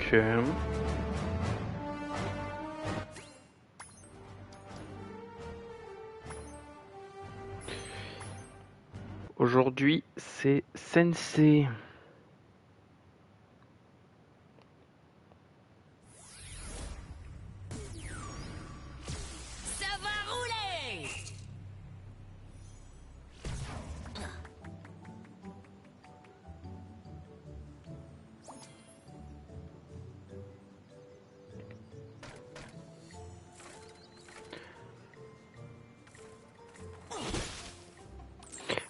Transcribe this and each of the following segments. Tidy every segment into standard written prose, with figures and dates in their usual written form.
Ok. Aujourd'hui, c'est Sensei. Ça va rouler!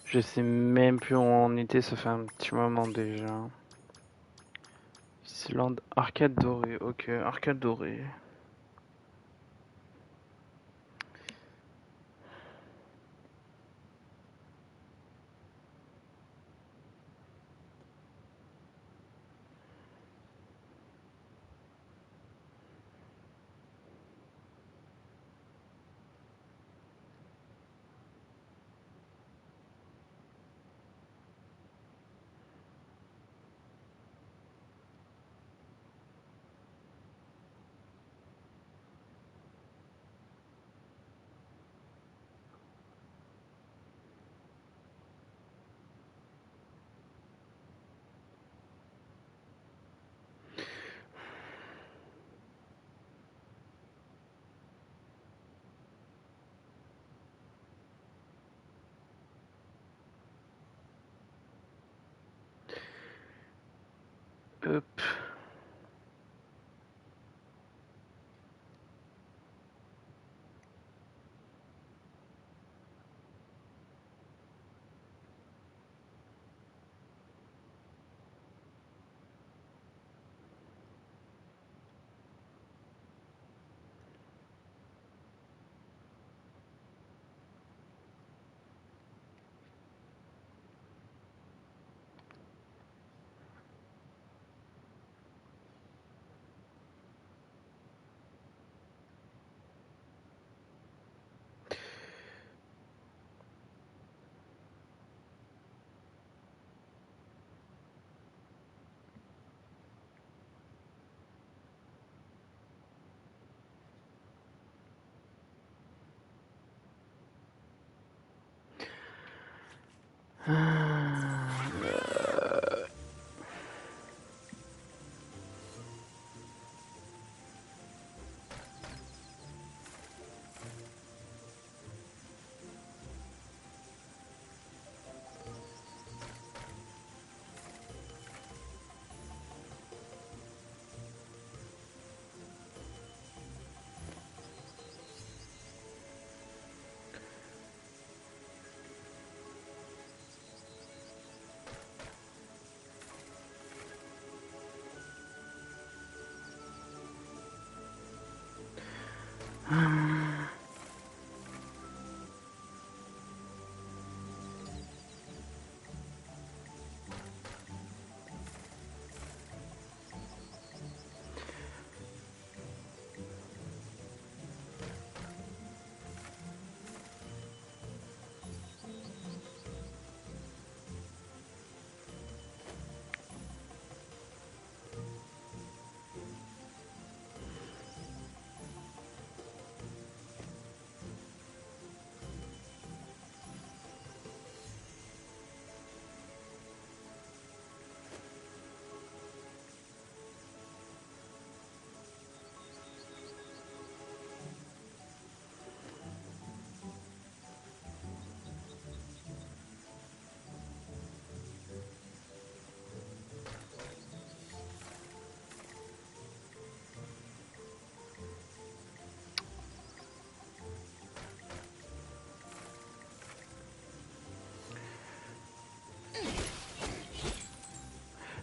Je sais même plus où on était, ça fait un petit moment déjà. Islande, arcade doré, ok, arcade doré. Hop.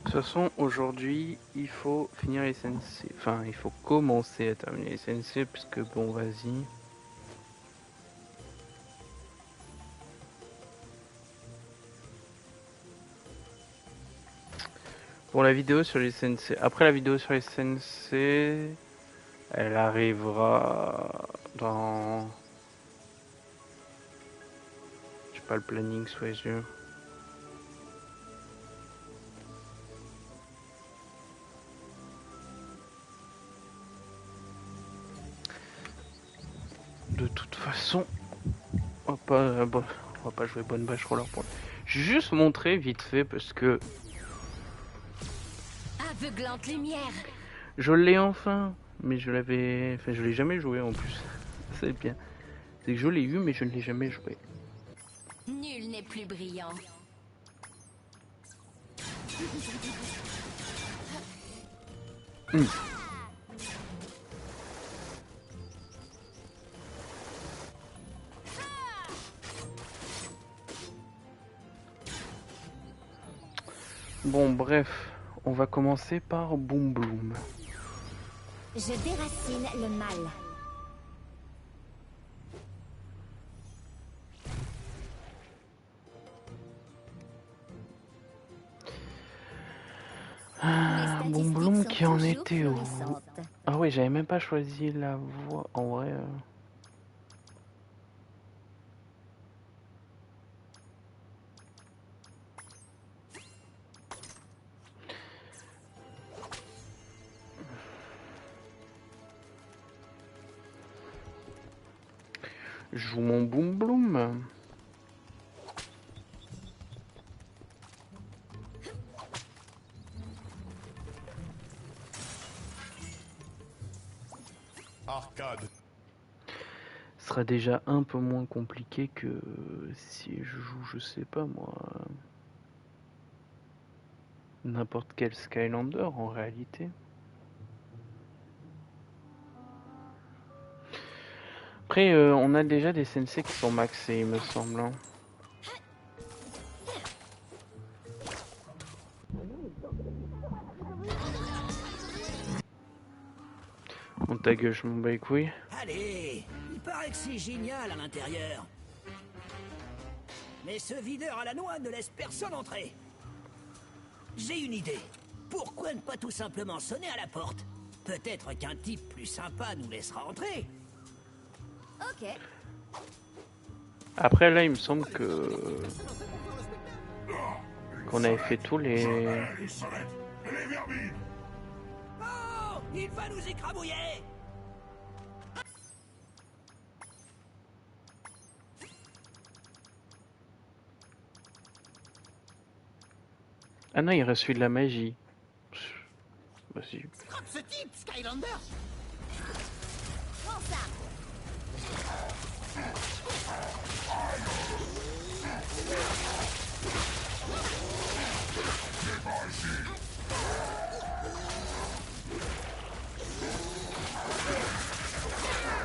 De toute façon, aujourd'hui, il faut finir les Sensei. Enfin, il faut commencer à terminer les Sensei, puisque bon, vas-y. Pour la vidéo sur les Sensei. Après la vidéo sur les Sensei, elle arrivera dans... J'ai pas le planning sous les yeux. de toute façon, on va pas jouer bonne bâche roller pour. J'ai juste montré vite fait parce que. Aveuglante lumière. Je l'ai enfin, mais je l'avais. Enfin, je l'ai jamais joué en plus. C'est bien. C'est que je l'ai eu, mais je ne l'ai jamais joué. Nul n'est plus brillant. Bon, bref, on va commencer par Boom Bloom. Je déracine le mal. Boom Bloom qui en était où? Ah oui, j'avais même pas choisi la voix. En vrai. Je joue mon Boom Bloom. Arcade. Ce sera déjà un peu moins compliqué que si je joue, je sais pas moi, n'importe quel Skylander en réalité. Après, on a déjà des sensei qui sont maxés, il me semble. Hein. On ta gueule, je m'en bats les couilles. Allez, il paraît que c'est génial à l'intérieur. Mais ce videur à la noix ne laisse personne entrer. J'ai une idée. Pourquoi ne pas tout simplement sonner à la porte? Peut-être qu'un type plus sympa nous laissera entrer. Ok. Après là, il me semble que qu'on avait fait tous les. Oh, il va nous écrabouiller! Ah non, il reste celui de la magie. Vas-y. Scrape ce type, Skylander! Prends ça.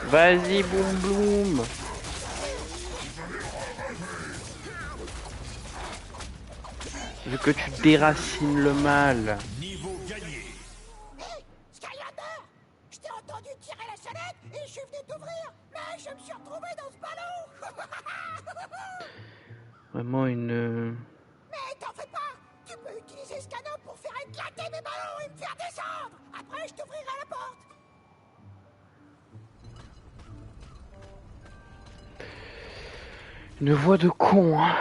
Vas-y, Boom Bloom. Vu que tu déracines le mal. Niveau gagné. Hé, Skylander! Je t'ai entendu tirer la sonnette et je suis venu t'ouvrir, mais je me suis retrouvé dans ce ballon! Vraiment une. Mais t'en fais pas! Tu peux utiliser ce canon pour faire éclater mes ballons et me faire descendre! Après, je t'ouvrirai la porte! Une voix de con, hein.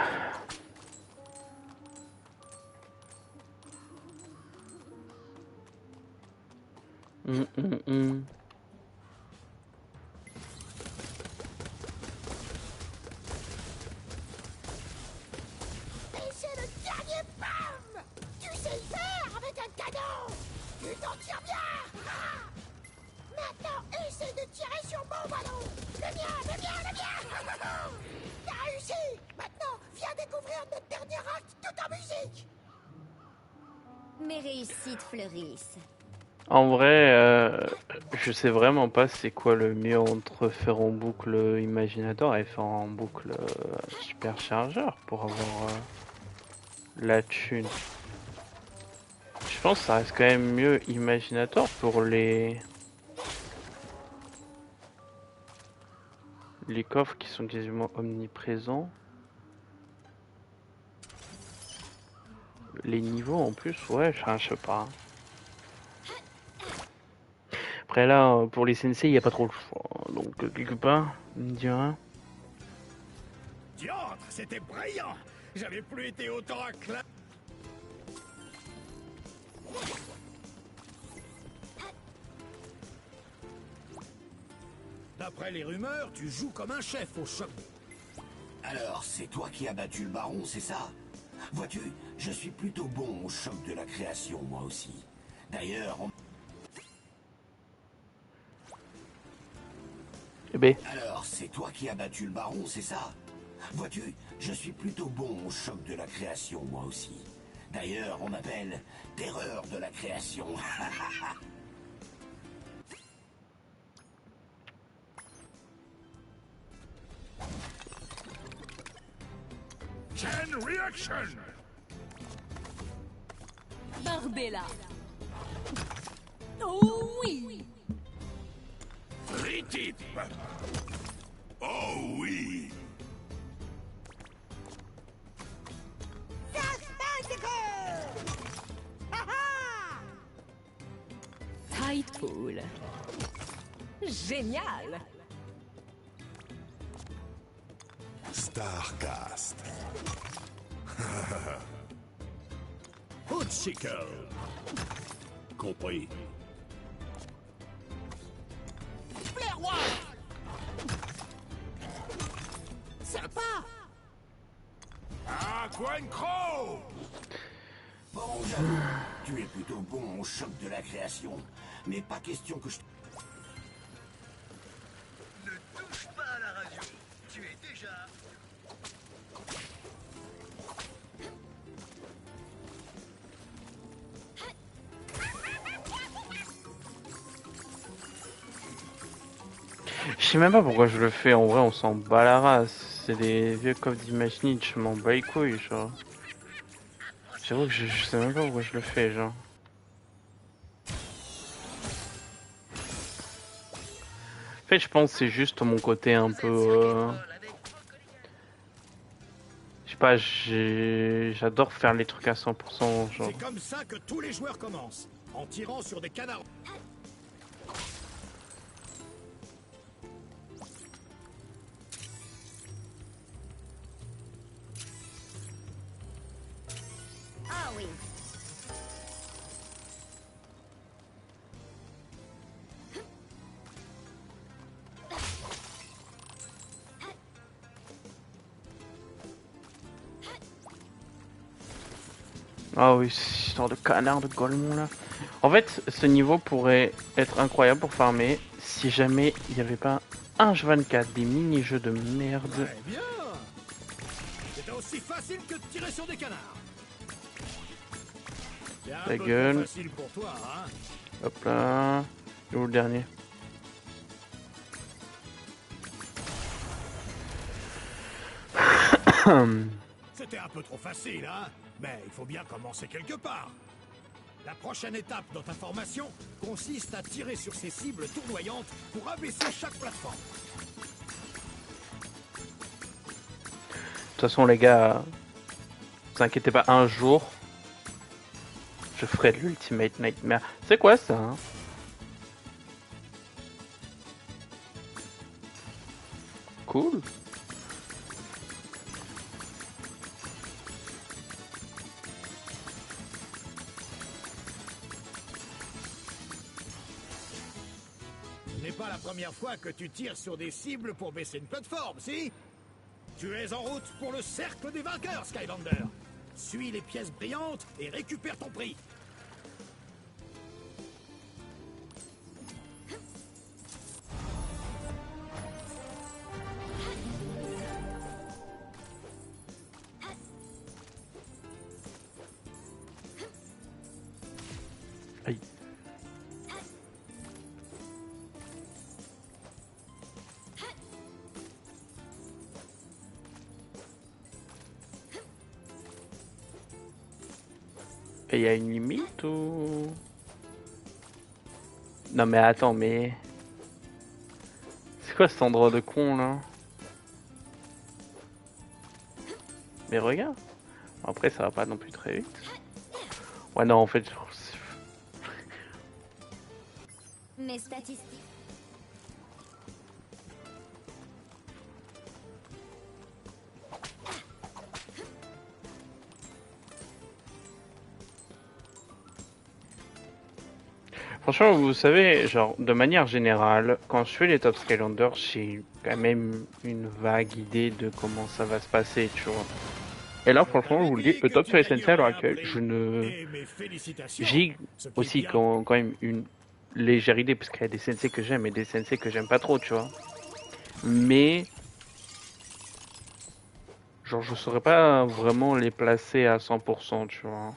Hum. Et c'est le dernier BAM! Tu sais le faire avec un canon! Tu t'en tires bien! Ah! Maintenant, essaie de tirer sur mon ballon! Le mien! T'as réussi! Maintenant, viens découvrir notre dernier acte tout en musique! Mes réussites fleurissent. En vrai, je sais vraiment pas c'est quoi le mieux entre faire en boucle Imaginator et faire en boucle Superchargeur pour avoir la thune. Je pense que ça reste quand même mieux Imaginator pour les coffres qui sont quasiment omniprésents. Les niveaux en plus, ouais, je sais pas. Après là, pour les sensei, il n'y a pas trop le choix. Donc quelque part, on me dira. Diantre, c'était brillant. J'avais plus été autant acclamé. D'après les rumeurs, tu joues comme un chef au choc. Alors, c'est toi qui as battu le baron, c'est ça? Vois-tu, je suis plutôt bon au choc de la création, moi aussi. D'ailleurs, Eh ben, Alors, c'est toi qui as battu le baron, c'est ça? Vois-tu, je suis plutôt bon au choc de la création, moi aussi. D'ailleurs, on m'appelle Terreur de la création. Chain reaction. Barbella. Oh oui. Tri-type. Oh oui. Tidepool. Génial. Starcast. Hootsickle. Compris. Sympa. Ah, Crow. Bon, j'avoue, tu es plutôt bon au choc de la création. Mais pas question que je... Ne touche pas à la radio. Tu es déjà... je sais même pas pourquoi je le fais. En vrai, on s'en bat la race. C'est des vieux coffres d'Imaginite. Je m'en bats les couilles, genre. J'avoue que je sais même pas pourquoi je le fais, genre. En fait, je pense que c'est juste mon côté un peu... Je sais pas, j'adore faire les trucs à 100%, genre. C'est comme ça que tous les joueurs commencent. En tirant sur des canards. Ah oui. Ah oui, ce genre de canard de Golemon là. En fait, ce niveau pourrait être incroyable pour farmer si jamais il n'y avait pas un H24, des mini-jeux de merde. Très bien. C'était aussi facile que de tirer sur des canards. C'est un Ta peu gueule. trop facile pour toi, hein. Hop là. Et où le dernier? C'était un peu trop facile, hein. Mais il faut bien commencer quelque part. La prochaine étape dans ta formation consiste à tirer sur ces cibles tournoyantes pour abaisser chaque plateforme. De toute façon les gars, vous inquiétez pas, un jour, je ferai de l'Ultimate Nightmare. C'est quoi ça hein? Cool. Ce n'est pas la première fois que tu tires sur des cibles pour baisser une plateforme, si? Tu es en route pour le cercle des vainqueurs, Skylander. Suis les pièces brillantes et récupère ton prix. Aïe. Et il y a une limite ou... Non mais attends, mais... C'est quoi cet endroit de con là? Mais regarde. Après ça va pas non plus très vite. Ouais non en fait... Mes statistiques. Franchement, vous savez, genre, de manière générale, quand je fais les top Skylanders, j'ai quand même une vague idée de comment ça va se passer, tu vois. Et là, franchement, je vous le dis, le top sur SNC à l'heure actuelle, je ne... Et mes félicitations. J'ai Ce qui est aussi bien. quand même une légère idée, parce qu'il y a des sensei que j'aime et des sensei que j'aime pas trop, tu vois. Mais, genre, je saurais pas vraiment les placer à 100%, tu vois.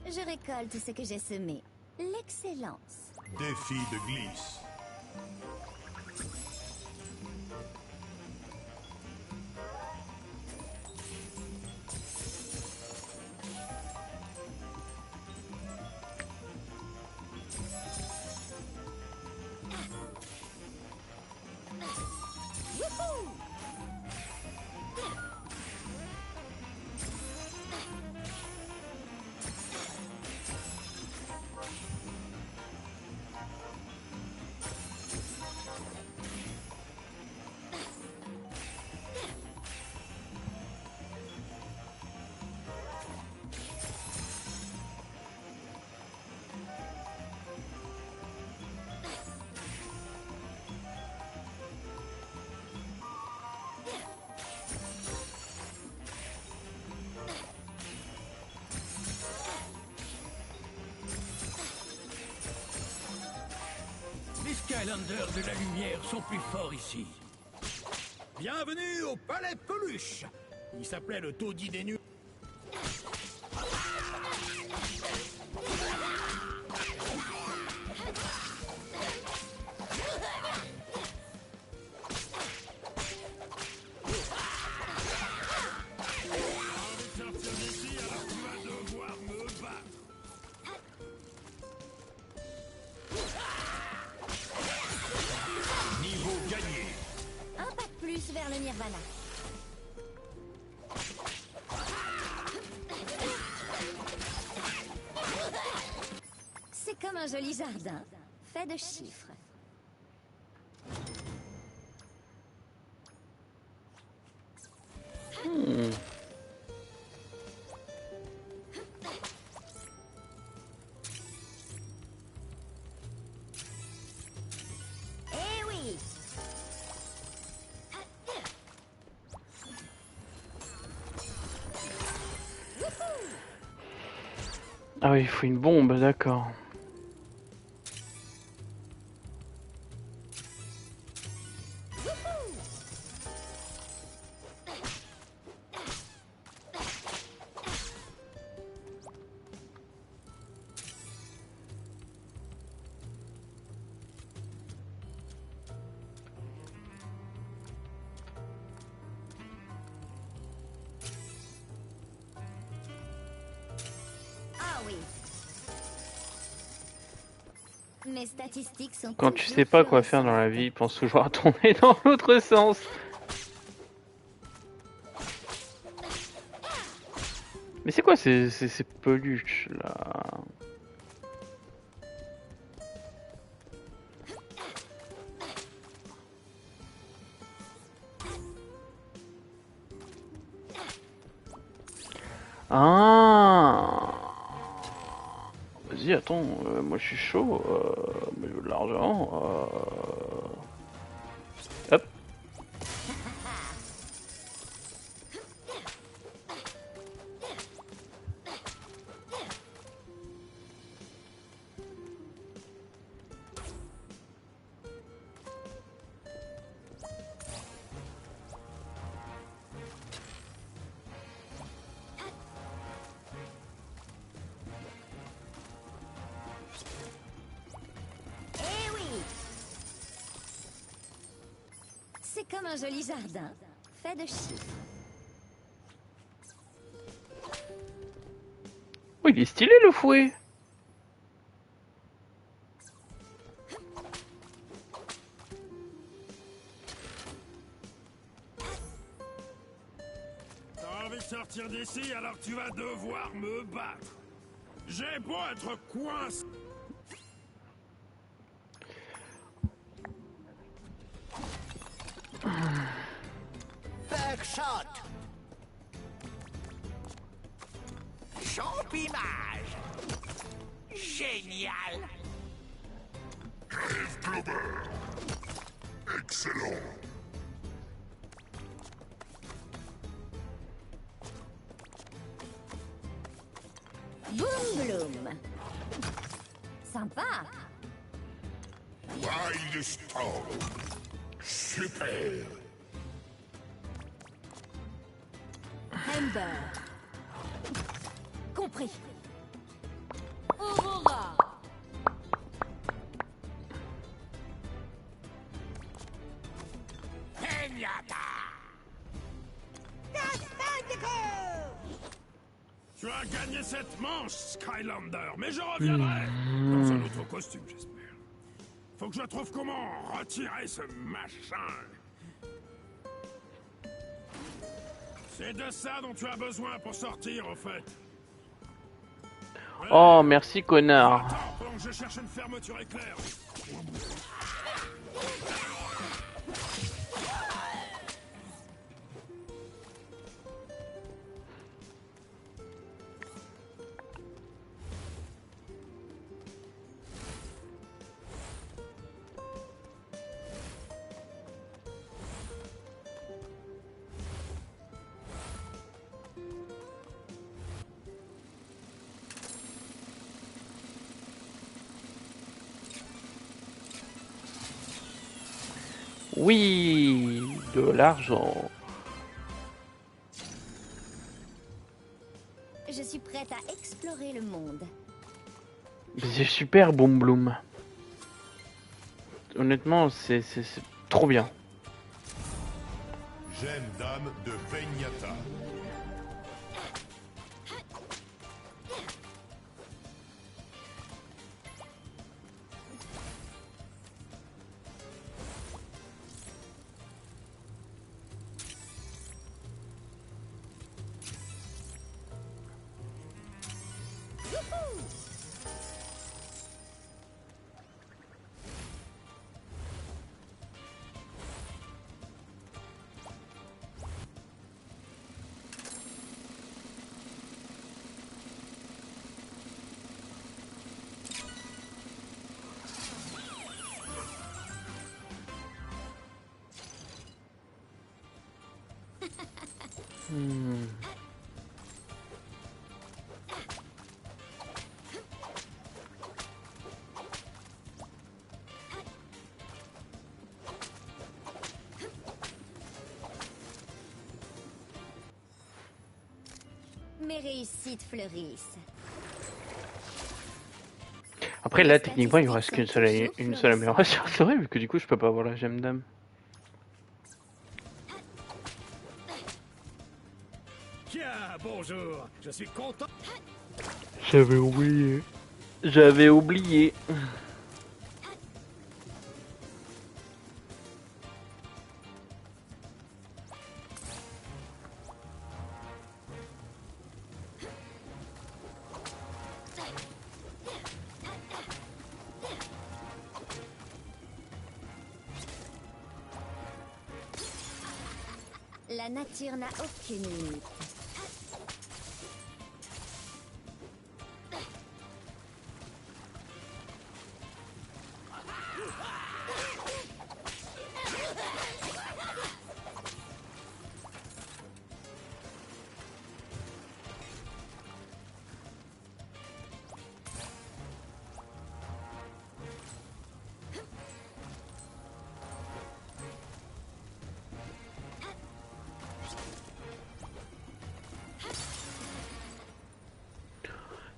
Je récolte ce que j'ai semé. L'excellence. Défi de glisse. Les Skylanders de la lumière sont plus forts ici. Bienvenue au Palais Peluche. Il s'appelait le taudis des nues. Niveau gagné. Un pas de plus vers le Nirvana. C'est comme un joli jardin, fait de chiffres. Eh oui! Ah oui, il faut une bombe, d'accord. Ah oui. Mes statistiques sont Quand tu toujours sais pas quoi faire dans la florissantes. vie, pense toujours à tourner dans l'autre sens. Mais c'est quoi ces peluches là? Ah! Vas-y, attends, moi je suis chaud, mais je veux de l'argent. Hop. Eh oui! C'est comme un joli jardin, fait de chiffres. Oh, il est stylé le fouet. T'as envie de sortir d'ici, alors tu vas devoir me battre. J'ai beau être coincé. Buckshot. Champimage. Génial. Excellent. Boom Bloom. Sympa. Wildstorm. Super. Ember. Compris. Aurora. Tu as gagné cette manche, Skylander, mais je reviendrai dans un autre costume, j'espère. Faut que je trouve comment retirer ce machin. C'est de ça dont tu as besoin pour sortir, au fait. Oh, merci, connard. Attends, pendant que je cherche une fermeture éclair. Oui, de l'argent. Je suis prête à explorer le monde. C'est super, Boom Bloom. Honnêtement, c'est trop bien. Gemme d'âme de Feignata. Mes réussites fleurissent. Après, là, techniquement, il me reste qu'une seule amélioration. C'est vrai, vu que du coup, je peux pas avoir la gemme d'âme. Tiens, bonjour. Je suis content. J'avais oublié. J'avais oublié. La nature n'a aucune limite.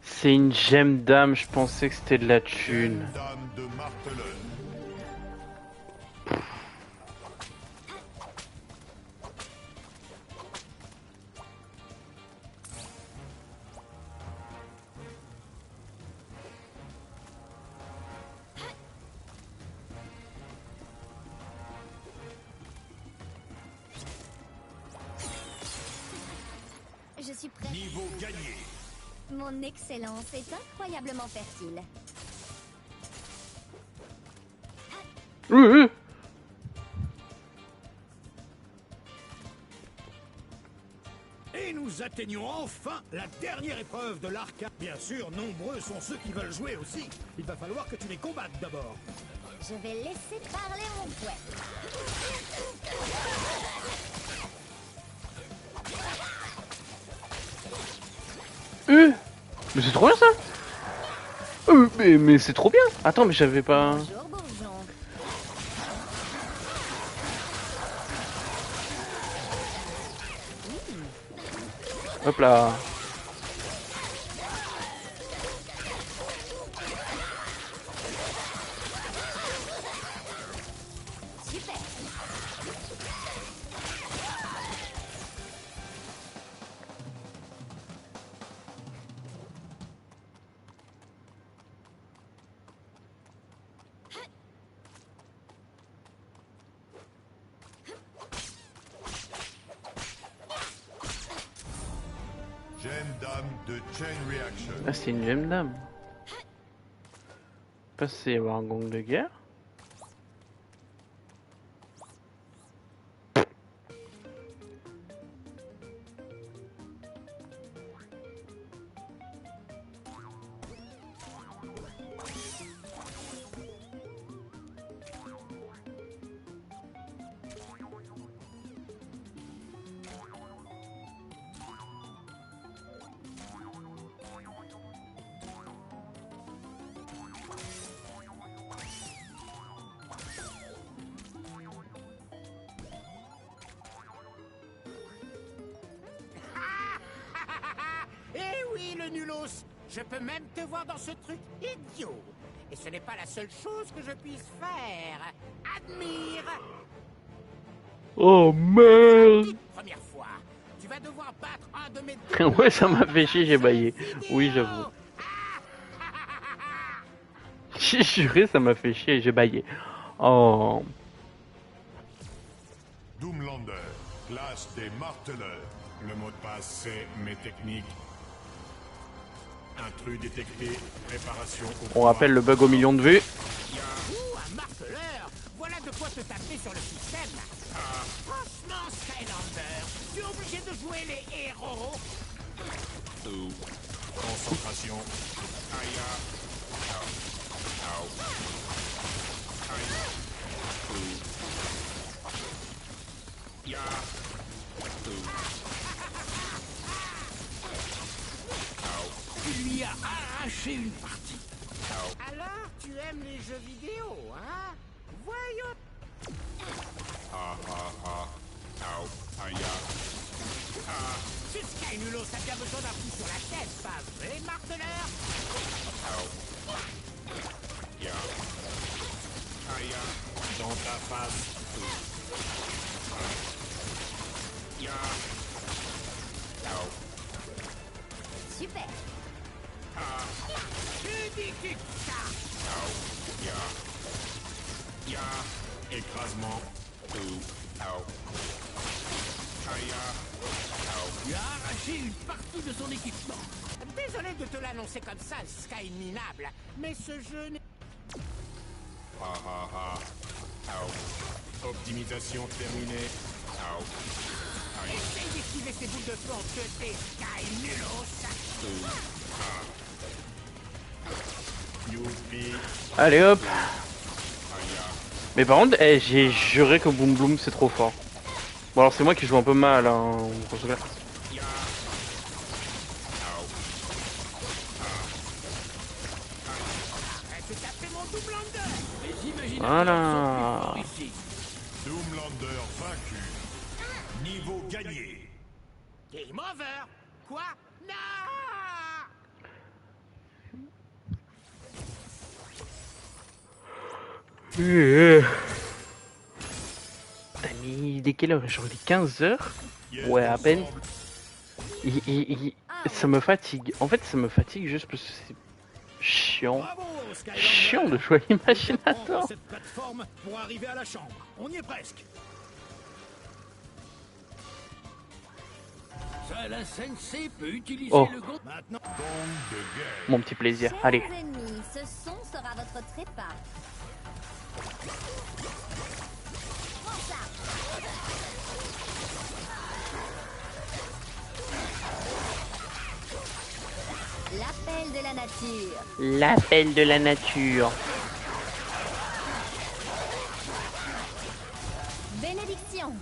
C'est une gemme d'âme, je pensais que c'était de la thune. Gemme d'âme de Martelen. Je suis prête. Niveau gagné. Mon excellence est incroyablement fertile. Et nous atteignons enfin la dernière épreuve de l'arcade. Bien sûr, nombreux sont ceux qui veulent jouer aussi. Il va falloir que tu les combattes d'abord. Je vais laisser parler mon fouet. Mais c'est trop bien ça. Mais c'est trop bien. Attends, mais j'avais pas. Bonjour, bourgeon. Hop là. Super. Gemme d'âme de Chain Reaction. Ah, c'est une gemme d'âme. Je sais pas s'il y avoir un gong de guerre. Eh oui, le nulos. Je peux même te voir dans ce truc idiot. Et ce n'est pas la seule chose que je puisse faire. Admire. Oh merde. Toute première fois, tu vas devoir battre un de mes Ouais, ça m'a fait chier, j'ai baillé. Oui, j'avoue. J'ai juré, ça m'a fait chier, j'ai baillé. Oh. Doomlander, classe des marteleurs. Le mot de passe, c'est mes techniques. Intrus détecté, préparation au On combat. rappelle le bug au million de vues. Ouh, un marteleur. Voilà de quoi te taper sur le système. Franchement, Skylander, tu es obligé de jouer les héros. Concentration. Aïe. Au. Aïe. Ya. Tu lui as arraché une partie. Alors, tu aimes les jeux vidéo, hein? Voyons. Au. Aïe. Ce Skynulos a bien besoin d'un coup sur la tête, pas vrai, marteleur? Ya. Aïe. Dans ta face. Ya. Au. Super. Ya. Écrasement. Au. Aïe. Tu as arraché une partie de son équipement. Désolé de te l'annoncer comme ça, Sky minable, mais ce jeu n'est... Optimisation terminée. Au. Aïe. Essaye d'esquiver ces boules de feu en queuté, Skynulos. Youpi. Allez hop. Aïe. Mais par contre, j'ai juré que Boom Bloom c'est trop fort. Bon alors c'est moi qui joue un peu mal hein, pour ce cas. Ya. Au. Arrête de taper mon Doomlander. Les imaginateurs Voilà. sont plus forts ici. Doomlander vaincu. Niveau gagné. Game over. Quoi? Non. T'as mis dès quelle heure? Genre il est 15h. Ouais, à peine. Ça me fatigue. En fait, ça me fatigue juste parce que c'est chiant. Bravo, Skylander. Chiant de jouer à Prendre l'imaginateur. cette plateforme pour arriver à la chambre. On y est presque. Ça, la sensei peut utiliser Oh. le gong. Maintenant, Gong de guerre. Mon petit plaisir. Chers Allez. ennemis, ce son sera votre trépas. Prends ça. L'appel de la nature. L'appel de la nature. papillon.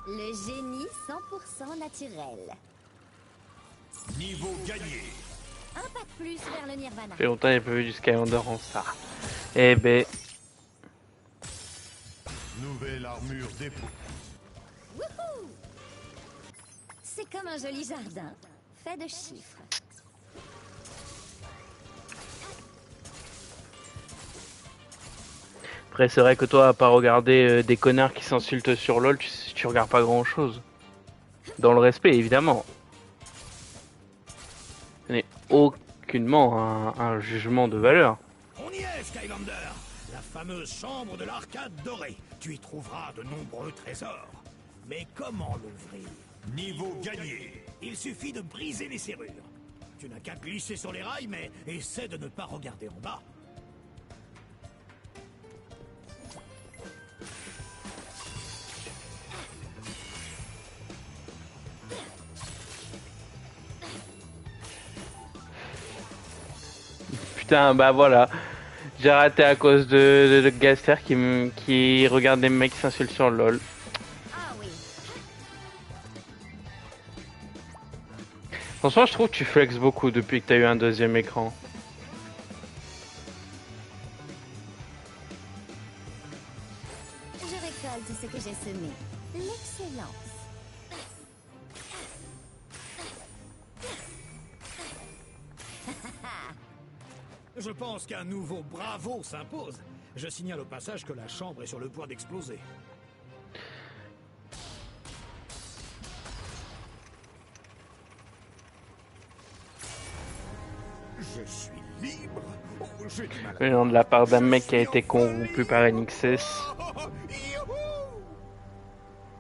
Le génie 100% naturel. Niveau gagné. Un pas de plus vers le Nirvana. Ça fait longtemps que j'ai pas vu du Skylander en ça. Eh ben, Nouvelle armure dépôt. Wouhou! C'est comme un joli jardin, fait de chiffres. après c'est vrai que toi, à part regarder des connards qui s'insultent sur LoL, tu regardes pas grand chose. Dans le respect, évidemment. Ce n'est aucunement un jugement de valeur. On y est, Skylander. La fameuse chambre de l'arcade dorée. Tu y trouveras de nombreux trésors. Mais comment l'ouvrir? Niveau gagné. Il suffit de briser les serrures. Tu n'as qu'à glisser sur les rails, mais essaie de ne pas regarder en bas. Putain, bah voilà. J'ai raté à cause de Gaster qui regarde des mecs qui s'insultent sur LoL. Ah oui. Franchement, je trouve que tu flexes beaucoup depuis que t'as eu un deuxième écran. Je récolte ce que j'ai semé. L'excellence. Je pense qu'un nouveau bravo s'impose. Je signale au passage que la chambre est sur le point d'exploser. Je suis libre. Oh, j'ai du mal à- Venant de la part d'un mec qui a été corrompu par NXS.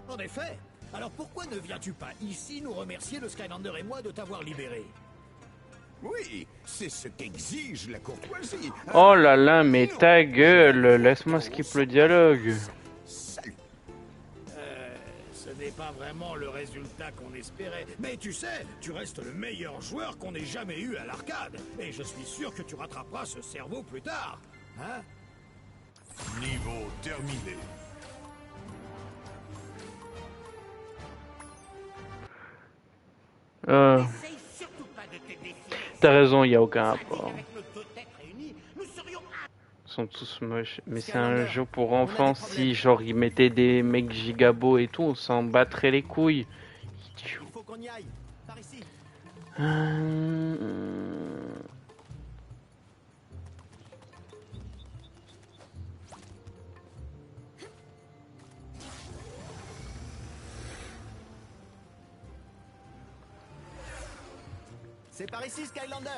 En effet. Alors pourquoi ne viens-tu pas ici nous remercier, le Skylander et moi, de t'avoir libéré? Oui, c'est ce qu'exige la courtoisie. Oh là là, mais ta gueule, laisse-moi skip le dialogue. Salut. Ce n'est pas vraiment le résultat qu'on espérait. Mais tu sais, tu restes le meilleur joueur qu'on ait jamais eu à l'arcade. Et je suis sûr que tu rattraperas ce cerveau plus tard. Hein? Niveau terminé. Essaye surtout pas de te défier. T'as raison, y a aucun rapport. Avec nos deux têtes réunies, nous serions Ils sont tous moches. Mais c'est un jeu pour enfants. Si genre ils mettaient des mecs gigabos et tout, on s'en battrait les couilles. Il faut qu'on y aille. Par ici. C'est par ici, Skylander.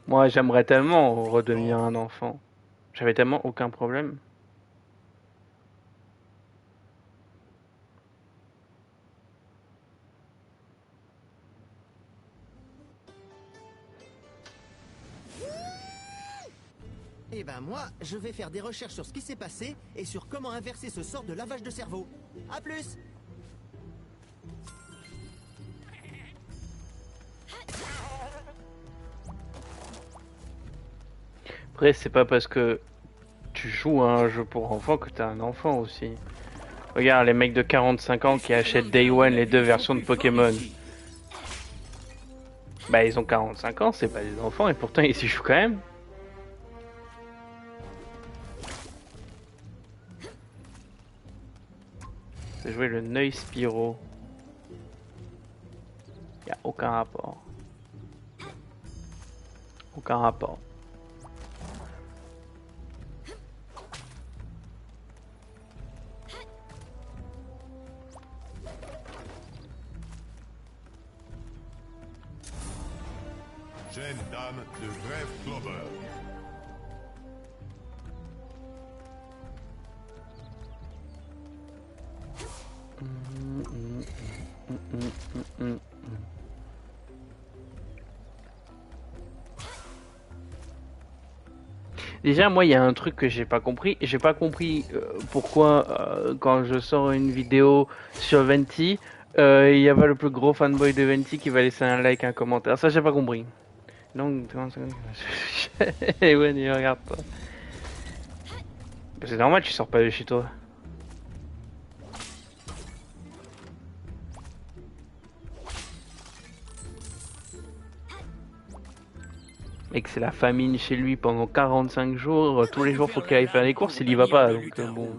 Moi, j'aimerais tellement redevenir un enfant. J'avais tellement aucun problème. Eh ben moi, je vais faire des recherches sur ce qui s'est passé et sur comment inverser ce sort de lavage de cerveau. À plus! Après, c'est pas parce que tu joues à un jeu pour enfants que t'es un enfant aussi. Regarde les mecs de 45 ans qui achètent Day One les deux versions de Pokémon. Bah ils ont 45 ans, c'est pas des enfants et pourtant ils y jouent quand même. C'est jouer le Neuil Spyro. Y a aucun rapport. Aucun rapport. Jeune dame de Grève Clover. Déjà, moi, il y a un truc que j'ai pas compris. J'ai pas compris pourquoi, quand je sors une vidéo sur Venti, il y a pas le plus gros fanboy de Venti qui va laisser un like, un commentaire. Ça, j'ai pas compris. Donc, 30 secondes. Et ouais, regarde toi. C'est normal, tu sors pas de chez toi. Et que c'est la famine chez lui pendant 45 jours, tous les jours faut qu'il aille faire les courses, il y va pas, donc bon.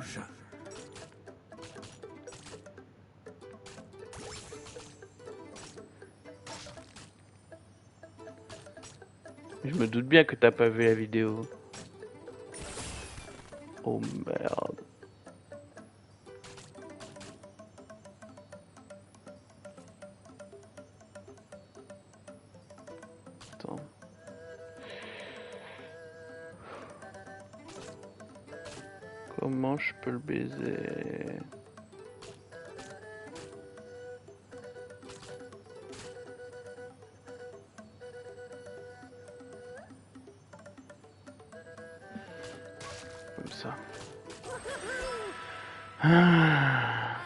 Je me doute bien que t'as pas vu la vidéo. Oh merde. Attends. Comment je peux le baiser? Comme ça. Ah.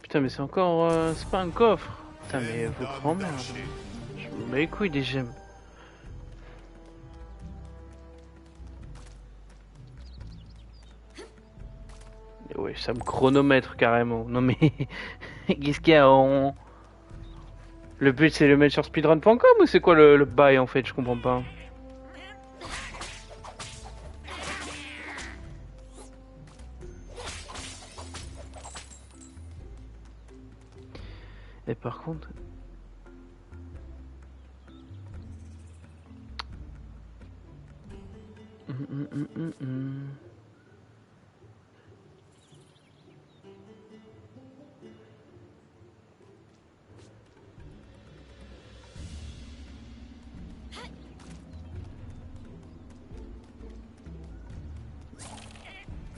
Putain, mais c'est encore... c'est pas un coffre. Putain, mais vos grand-mère. Je me bats les couilles des gemmes. Et ouais, ça me chronomètre carrément. Non mais... Qu'est-ce qu'il y a en... Le but c'est le mettre sur speedrun.com ou c'est quoi le bail en fait? Je comprends pas. Et par contre...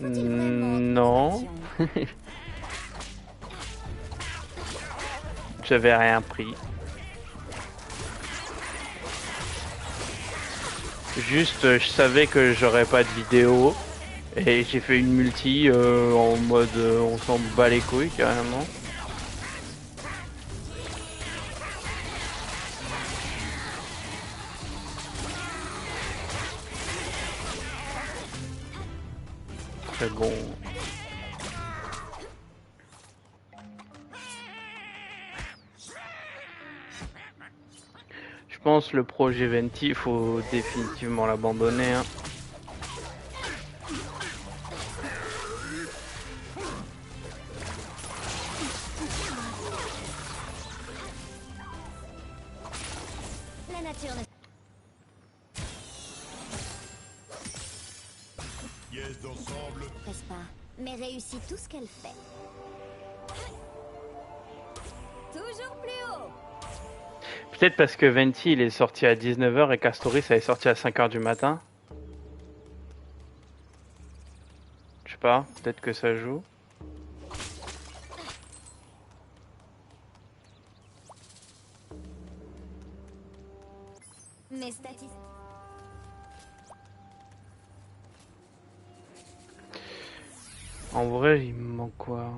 Non. J'avais rien pris. Juste, je savais que j'aurais pas de vidéo. Et j'ai fait une multi en mode on s'en bat les couilles carrément. Très bon. Je pense le projet Venti, il faut définitivement l'abandonner. Hein. La nature ne... Pièces d'ensemble. N'est-ce pas? Mais réussit tout ce qu'elle fait. Toujours plus haut. Peut-être parce que Venti il est sorti à 19h et Castoris ça est sorti à 5h du matin. Je sais pas, peut-être que ça joue. Mes statistiques. En vrai, il me manque quoi?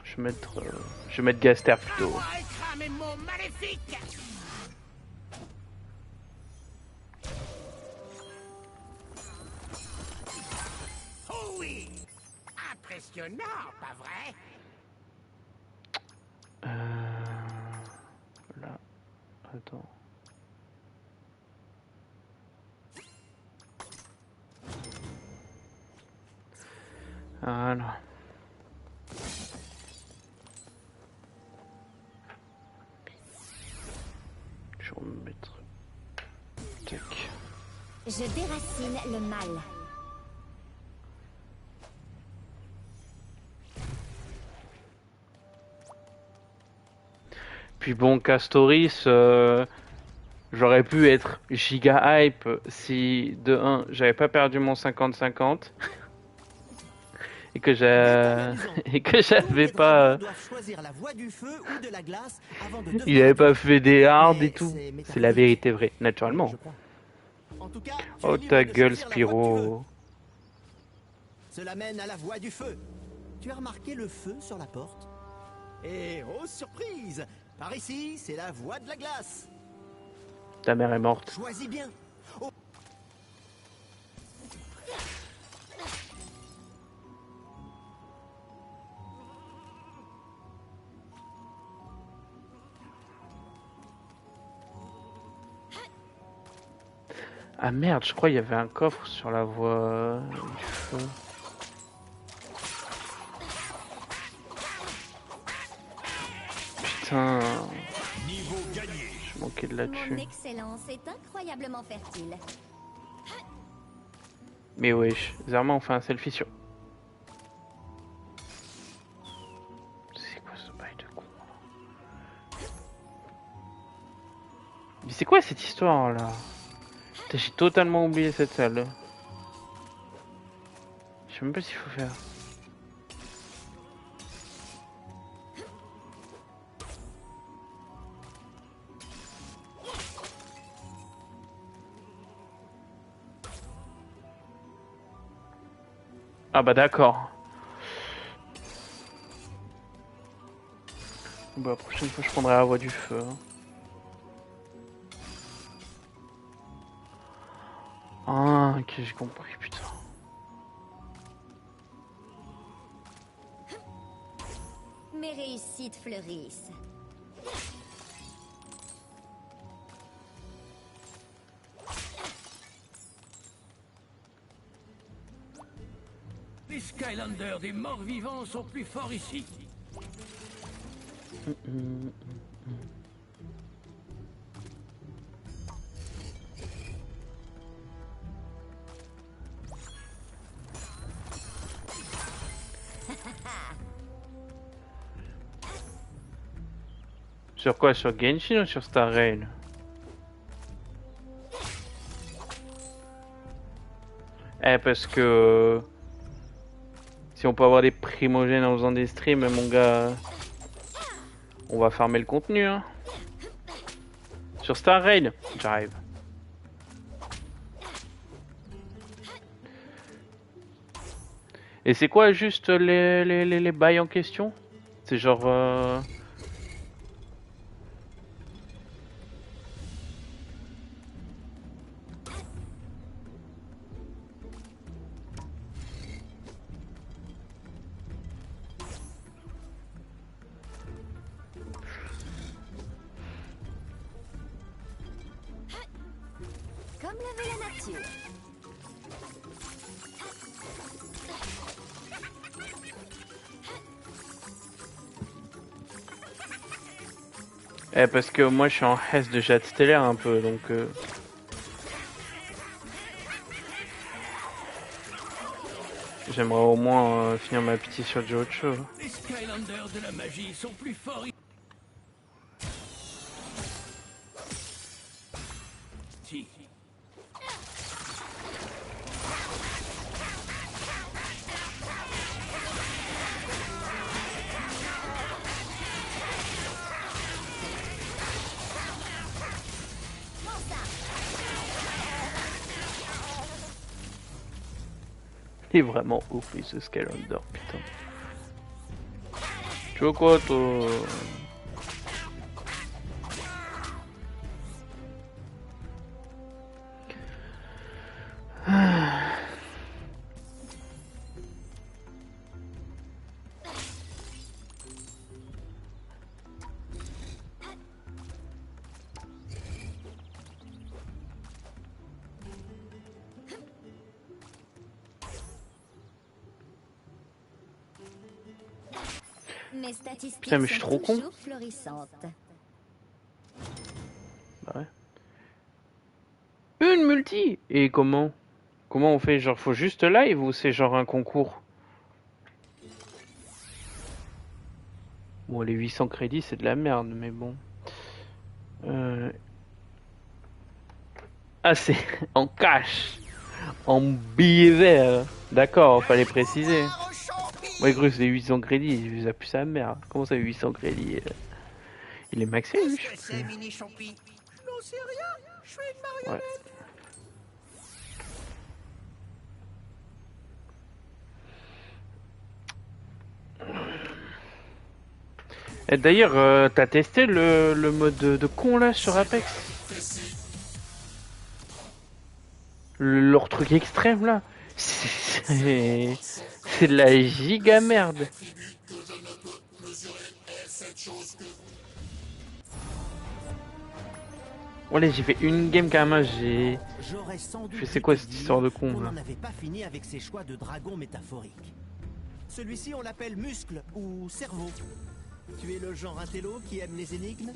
Je vais mettre Gaster plutôt. Oh oui, impressionnant, pas vrai? Là, attends. Voilà. Je vais me mettre. Tac. Je déracine le mal. Puis bon, Castoris, j'aurais pu être giga hype si de 1 j'avais pas perdu mon 50-50 et que et que j'avais pas, doivent choisir la voie du feu ou de la glace avant de il avait devenir pas fait des hards Mais et tout. c'est C'est la vérité vraie, je naturellement. crois. En tout cas, tu Oh es libre ta de gueule, choisir la voie que tu veux. Spyro. Cela mène à la voie du feu. Tu as remarqué le feu sur la porte? Et oh surprise! Par ici, c'est la voie de la glace. Ta mère est morte. Choisis bien. Oh. Ah merde, je crois qu'il y avait un coffre sur la voie du feu. Putain, Niveau gagné. je manquais de Mon là-dessus. excellence est incroyablement fertile. Mais wesh, Zerma on fait un selfie sur... C'est quoi ce bail de con là? Mais c'est quoi cette histoire là? Putain, j'ai totalement oublié cette salle. Je sais même pas s'il faut faire. Ah bah d'accord. Bah la prochaine fois je prendrai la voie du feu. Ah ok j'ai compris putain. Mes réussites fleurissent. Les Skylanders des morts vivants sont plus forts ici. Sur quoi? Sur Genshin ou sur Star Rail? Eh parce que si on peut avoir des primogènes en faisant des streams, mon gars, on va farmer le contenu hein. Sur Star Rail, j'arrive. Et c'est quoi juste les bails en question? C'est genre Comme le veut la nature. eh parce que moi je suis en hesse de jet stellaire un peu donc j'aimerais au moins finir ma pitié sur du autre chose. Les Skylanders de la magie sont plus forts ici. Il est vraiment ouf lui ce Skylander putain. Tu vois quoi toi? Mes statistiques Putain, mais je suis sont trop con. toujours florissantes. Bah ouais. Une multi. Et comment? Comment on fait? Genre faut juste live ou c'est genre un concours? Bon les 800 crédits c'est de la merde mais bon. Ah c'est en cash. En billets verts. D'accord, fallait préciser. Au champ Ouais, gros, c'est 800 crédits, il a plus sa mère. Comment ça, 800 crédits Il est maxé, lui, je C'est Mini Champi. Je n'en sais rien. Je suis une marionnette. Ouais. Et d'ailleurs, t'as testé le mode de con là sur Apex? Leur truc extrême là? C'est de la giga merde. Allez, j'ai fait une game quand même, j'ai... Je sais quoi cette histoire de con On là? n'en avait pas fini avec ces choix de dragon métaphoriques. Celui-ci, on l'appelle muscle ou cerveau. Tu es le genre intello qui aime les énigmes?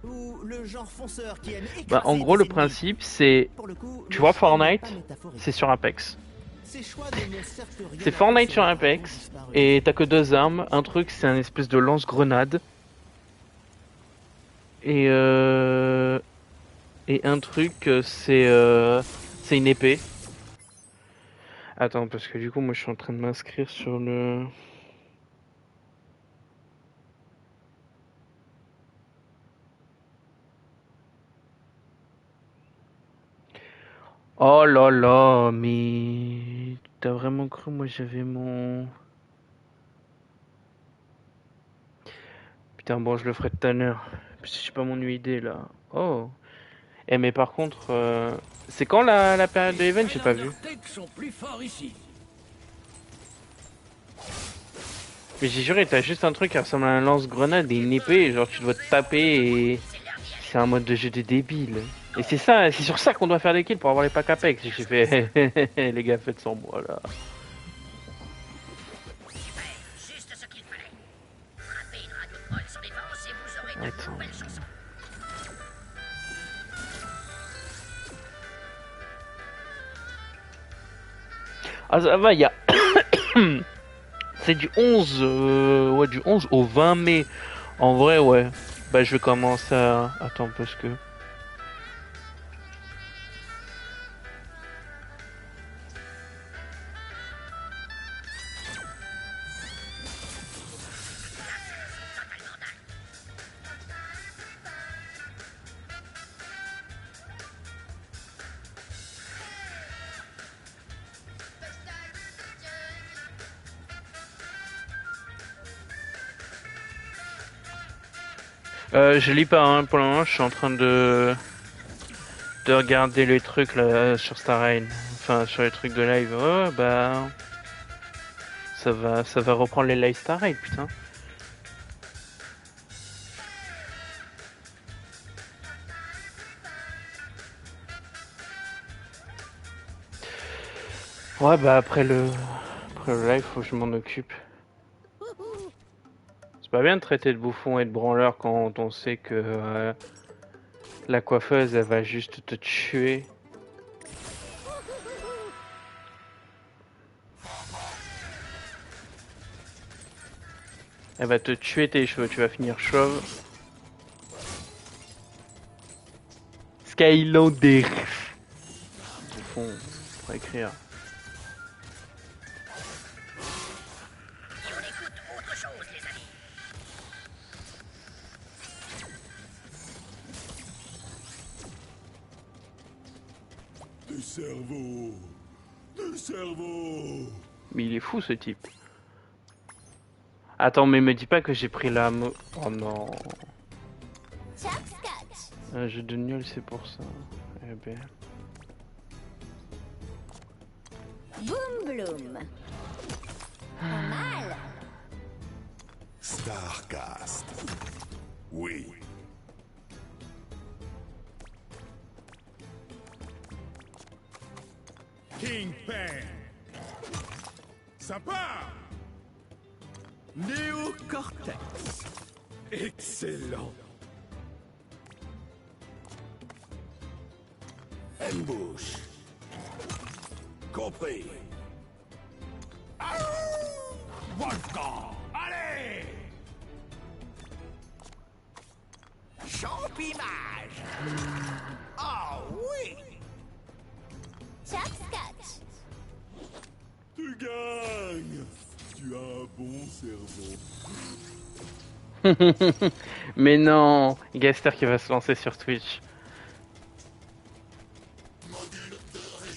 Ou le genre fonceur qui aime écraser Bah, en gros, des le ennemis? principe, c'est... Pour le coup, Tu le vois, choix n'est Fortnite, pas métaphorique. c'est sur Apex. Ces choix ne m'ont certes rien C'est appris Fortnite sur les Apex, dragons disparus. et t'as que deux armes. Un truc, c'est un espèce de lance-grenade. Et un truc, c'est une épée. Attends, parce que du coup, moi, je suis en train de m'inscrire sur le... Oh là là, mais... T'as vraiment cru, moi, j'avais mon... Putain, bon, je le ferai tout à l'heure. Parce que j'ai pas mon UID, là. Oh. Eh, mais par contre, c'est quand la période de event? J'ai pas vu. Tech sont plus forts ici. Mais j'ai juré, t'as juste un truc qui ressemble à un lance-grenade et une épée, genre tu dois te taper et... C'est un mode de jeu de débile. Et c'est ça, c'est sur ça qu'on doit faire des kills pour avoir les packs Apex. J'ai fait, les gars, faites sans moi là. Juste ce qu'il fallait. Frappez une radio de vol sur les vents et vous aurez de Attends. nouvelles chansons. Ah ça va, il y a... C'est du 11, ouais, du 11 au 20 mai. En vrai, ouais. Bah je vais commencer à... Attends, parce que... je lis pas, hein, pour le moment, je suis en train de regarder les trucs là sur Star Rail. Enfin, sur les trucs de live. Oh, bah... Ça va reprendre les live Star Rail, putain. Ouais, bah après le live, faut que je m'en occupe. C'est pas bien de traiter de bouffon et de branleur quand on sait que la coiffeuse, elle va juste te tuer. Elle va te tuer tes cheveux, tu vas finir chauve. Skylander. Bouffon, pour écrire. Et on écoute autre chose, les amis. Du cerveau. Du cerveau. Mais il est fou ce type. Attends, mais me dis pas que j'ai pris la... Oh non. Un jeu de nul, c'est pour ça. Eh ben... Boom bloom. Pas mal. Starcast. Oui. Kingpin. Sympa. Néocortex. Excellent. Ambush. Compris. Volcan. Allez. Champimage. Ah oui. Chopscotch. Tu gagnes. Tu as un bon cerveau. Mais non, Gaster qui va se lancer sur Twitch.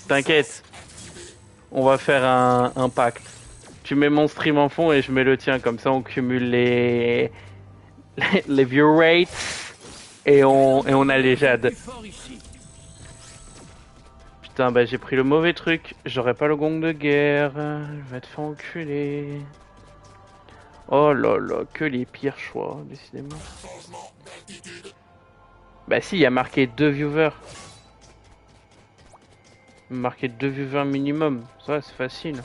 T'inquiète, on va faire un pacte. Tu mets mon stream en fond et je mets le tien, comme ça on cumule les view rates et on a les jades. Putain, bah j'ai pris le mauvais truc, j'aurais pas le gong de guerre, je vais te faire enculer. Oh là là, que les pires choix, décidément. Bah si, il y a marqué 2 viewers. Marqué 2 viewers minimum, ça c'est facile.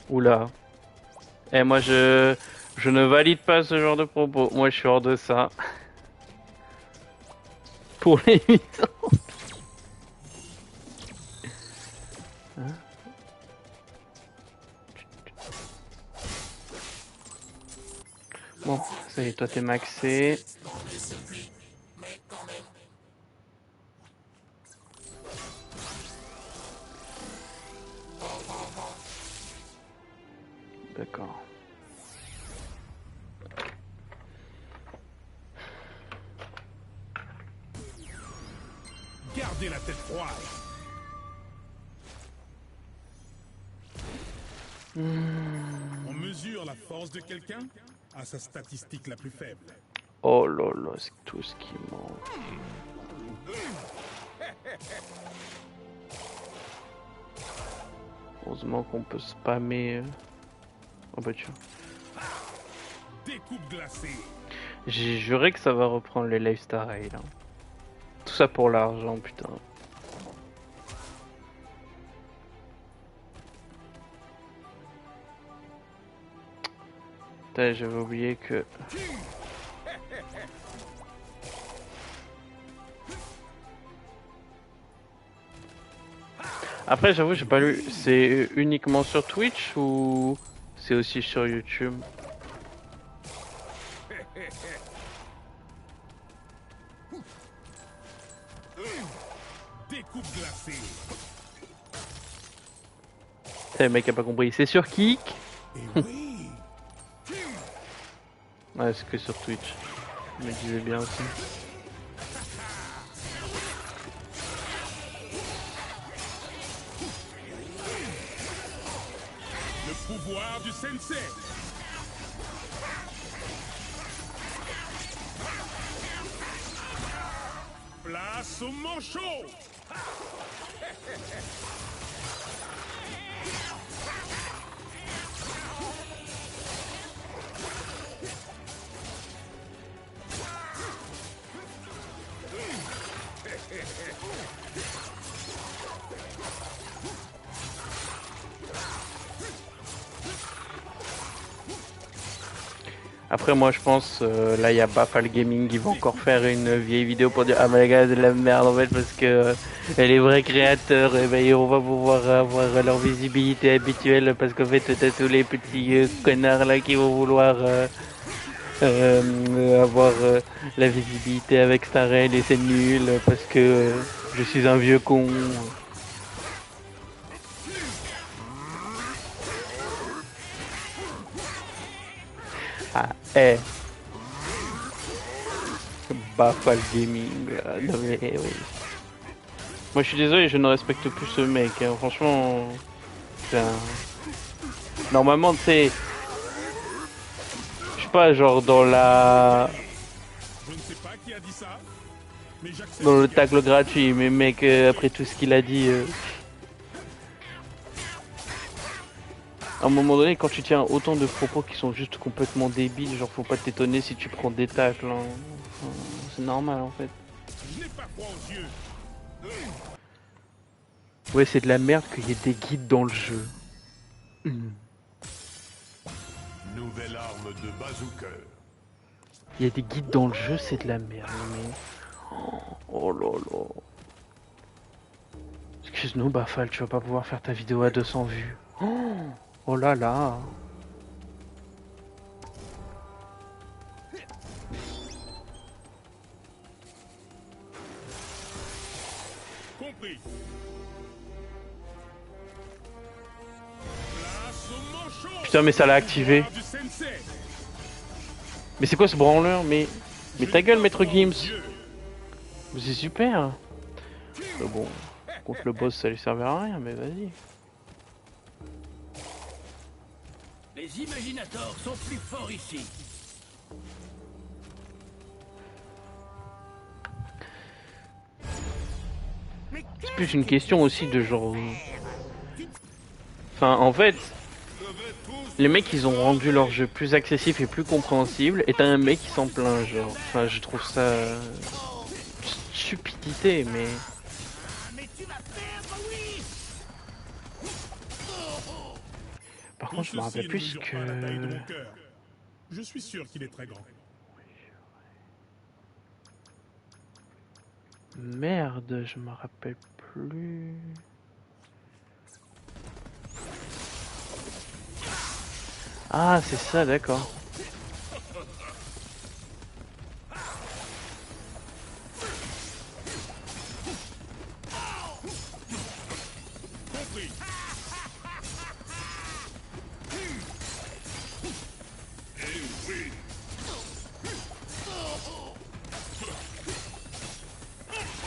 Oula. Eh moi je ne valide pas ce genre de propos. Moi je suis hors de ça. Pour les 8 ans. Hein? Bon, ça y est, toi t'es maxé. D'accord. Gardez la tête froide. On mesure la force de quelqu'un à sa statistique la plus faible. Oh là là, c'est tout ce qui manque. Heureusement qu'on peut spammer. Oh bah tiens. Découpe glacée. J'ai juré que ça va reprendre les lifestyle rail. Hein. Tout ça pour l'argent, putain. Putain, j'avais oublié que... Après, j'avoue, j'ai pas lu. C'est uniquement sur Twitch ou c'est aussi sur YouTube? Découpe glacée. Le mec a pas compris. C'est sur Kik? Ouais, c'est que sur Twitch. Je me disais bien aussi. Le pouvoir du sensei. Place au manchot. Après moi je pense là il y a Bafal Gaming qui va encore faire une vieille vidéo pour dire ah mais les gars c'est de la merde en fait parce que les vrais créateurs et ben, on va pouvoir avoir leur visibilité habituelle parce qu'en fait t'as tous les petits connards là qui vont vouloir avoir la visibilité avec Starel et c'est nul parce que je suis un vieux con. Ah, eh. Bafal Gaming. Non mais oui. Moi je suis désolé, je ne respecte plus ce mec. Hein. Franchement, normalement tu sais, je sais pas, genre dans la, Je ne sais pas qui a dit ça, mais j'accepte. dans le tacle gratuit, mais mec, après tout ce qu'il a dit. À un moment donné, quand tu tiens autant de propos qui sont juste complètement débiles, genre faut pas t'étonner si tu prends des tacles. Hein. Enfin, c'est normal en fait. Je n'ai pas froid aux yeux. Ouais, c'est de la merde qu'il y ait des guides dans le jeu. Nouvelle arme de bazooka. Il y a des guides dans le jeu, c'est de la merde, mais... Oh là là. Excuse-nous, Bafal, tu vas pas pouvoir faire ta vidéo à 200 vues. Oh là là. Compris. Place au manchot. Putain, mais ça l'a activé. Du sensei. Mais c'est quoi ce branleur? Mais ta gueule, maître Gims. Mais c'est super. Mais bon, contre le boss, ça lui servait à rien, mais vas-y. Les imaginators sont plus forts ici. C'est plus une question aussi de genre... Enfin, en fait, les mecs, ils ont rendu leur jeu plus accessible et plus compréhensible, et t'as un mec qui s'en plaint, genre. Enfin, je trouve ça... stupidité, mais... Par contre, je me rappelle plus que... Je suis sûr qu'il est très grand. Merde, je me rappelle plus... Ah, c'est ça, d'accord.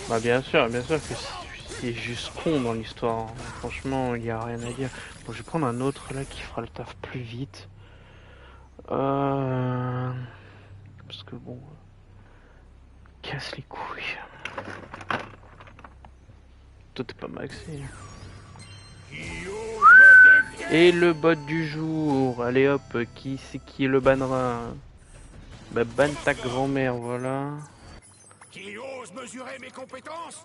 Bah bien sûr que c'est juste con dans l'histoire. Franchement, il n'y a rien à dire. Bon, je vais prendre un autre là qui fera le taf plus vite. Parce que bon... Casse les couilles. Toi t'es pas maxé. Et le bot du jour. Allez hop, qui c'est qui le bannera? Bah banne ta grand-mère, voilà. Qui ose mesurer mes compétences?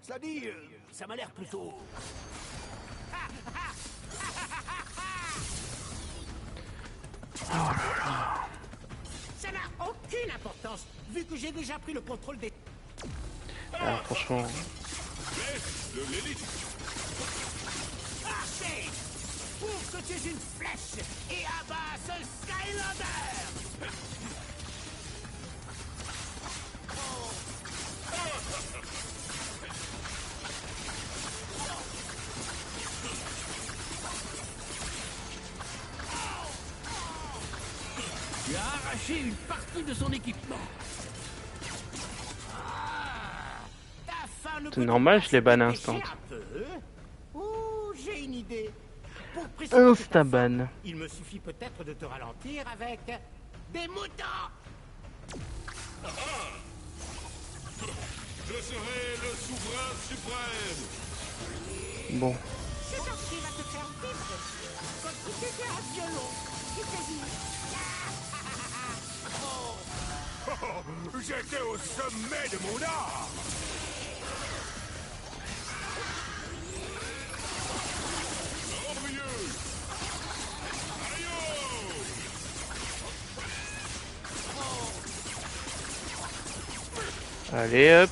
Cela dit, ça m'a l'air plutôt... Oh là là. Ça n'a aucune importance, vu que j'ai déjà pris le contrôle des... Alors franchement... Archer! Prouve que tu es une flèche et abat ce Skylander! Tu as arraché une partie de son équipement. C'est normal, je les banne instant. Oh, j'ai une idée. Insta-ban. Il me suffit peut-être de te ralentir avec des moutons. Je serai le souverain suprême. Bon. C'est parti, va te faire vivre. Comme si c'était un violon. J'étais au sommet de mon art. Allez hop.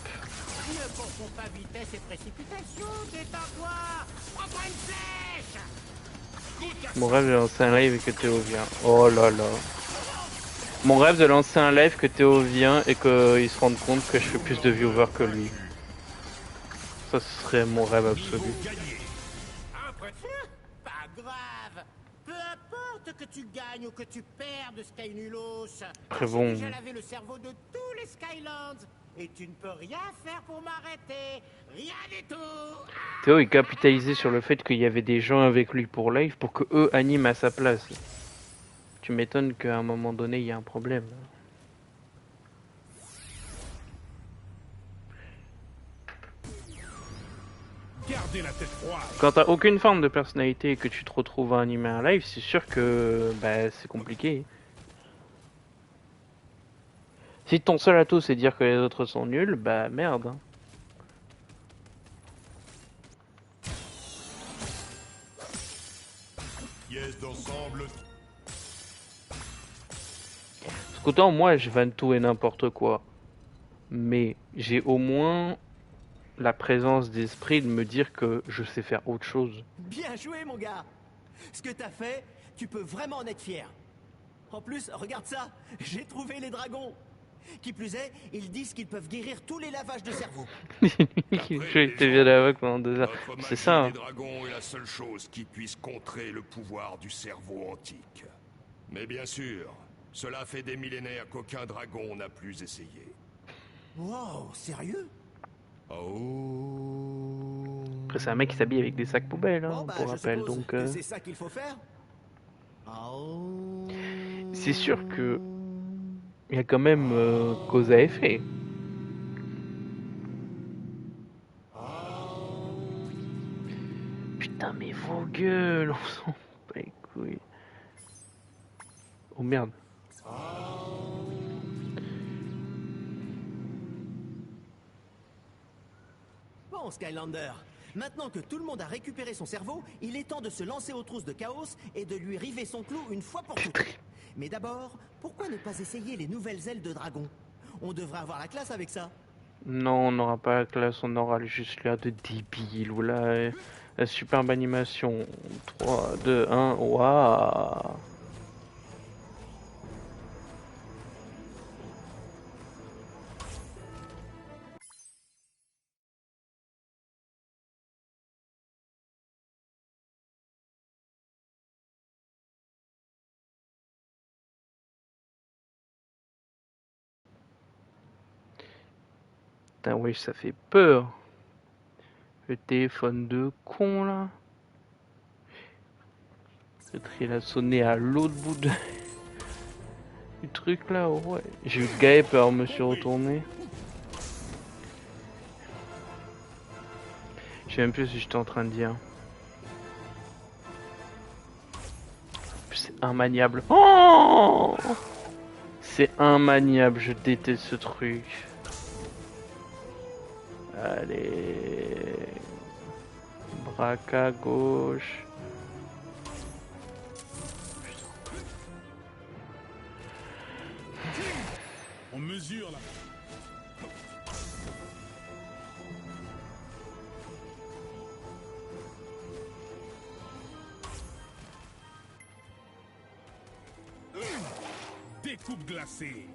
Ne confond pas vitesse et précipitation, détends-toi. Prends-toi une flèche. Mon rêve de lancer un live et que Théo vient. Oh là là. Mon rêve de lancer un live que Théo vient et qu'il se rende compte que je fais plus de viewers que lui. Ça ce serait mon rêve absolu. Pas grave. Peu importe que tu gagnes ou que tu perdes, Skynulos. Très bon. J'ai déjà lavé le cerveau de tous les Skylands. Et tu ne peux rien faire pour m'arrêter. Rien du tout. Théo il capitalisait sur le fait qu'il y avait des gens avec lui pour live pour que eux animent à sa place. Tu m'étonnes qu'à un moment donné il y a un problème. Gardez la tête froide. Quand t'as aucune forme de personnalité et que tu te retrouves à animer un live, c'est sûr que bah, c'est compliqué. Si ton seul atout c'est dire que les autres sont nuls, bah merde. Hein. Pièce d'ensemble. Parce qu'autant moi je vanne tout et n'importe quoi. Mais j'ai au moins la présence d'esprit de me dire que je sais faire autre chose. Bien joué, mon gars. Ce que t'as fait, tu peux vraiment en être fier. En plus, regarde ça, j'ai trouvé les dragons. Qui plus est, ils disent qu'ils peuvent guérir tous les lavages de cerveau. Je été bien avec pendant 2 heures. Notre C'est magie ça. Hein. des dragons est la seule chose qui puisse contrer le pouvoir du cerveau antique. Mais bien sûr, cela fait des millénaires qu'aucun dragon n'a plus essayé. Wow, sérieux? Oh. Après, c'est un mec qui s'habille avec des sacs poubelles, hein, Bon, bah, pour je rappel. suppose Donc, que c'est ça qu'il faut faire. Oh. c'est sûr que il y a quand même cause à effet. Putain, mais vos gueules, on s'en bat les couilles. Oh merde. Bon, Skylander, maintenant que tout le monde a récupéré son cerveau, il est temps de se lancer aux trousses de Chaos et de lui river son clou une fois pour toutes. Mais d'abord, pourquoi ne pas essayer les nouvelles ailes de dragon? On devrait avoir la classe avec ça. Non, on n'aura pas la classe, on aura juste l'air de débile. Ou la superbe animation. 3, 2, 1, waouh. Putain, oui, ça fait peur. Le téléphone de con là. Peut-être il a sonné à l'autre bout de... du truc là, ouais. J'ai eu Gaëp, alors je me suis retourné. Je sais même plus si j'étais en train de dire. C'est immaniable. Oh, c'est immaniable, je déteste ce truc. Allez. Braque à gauche. On mesure là. Découpe glacée.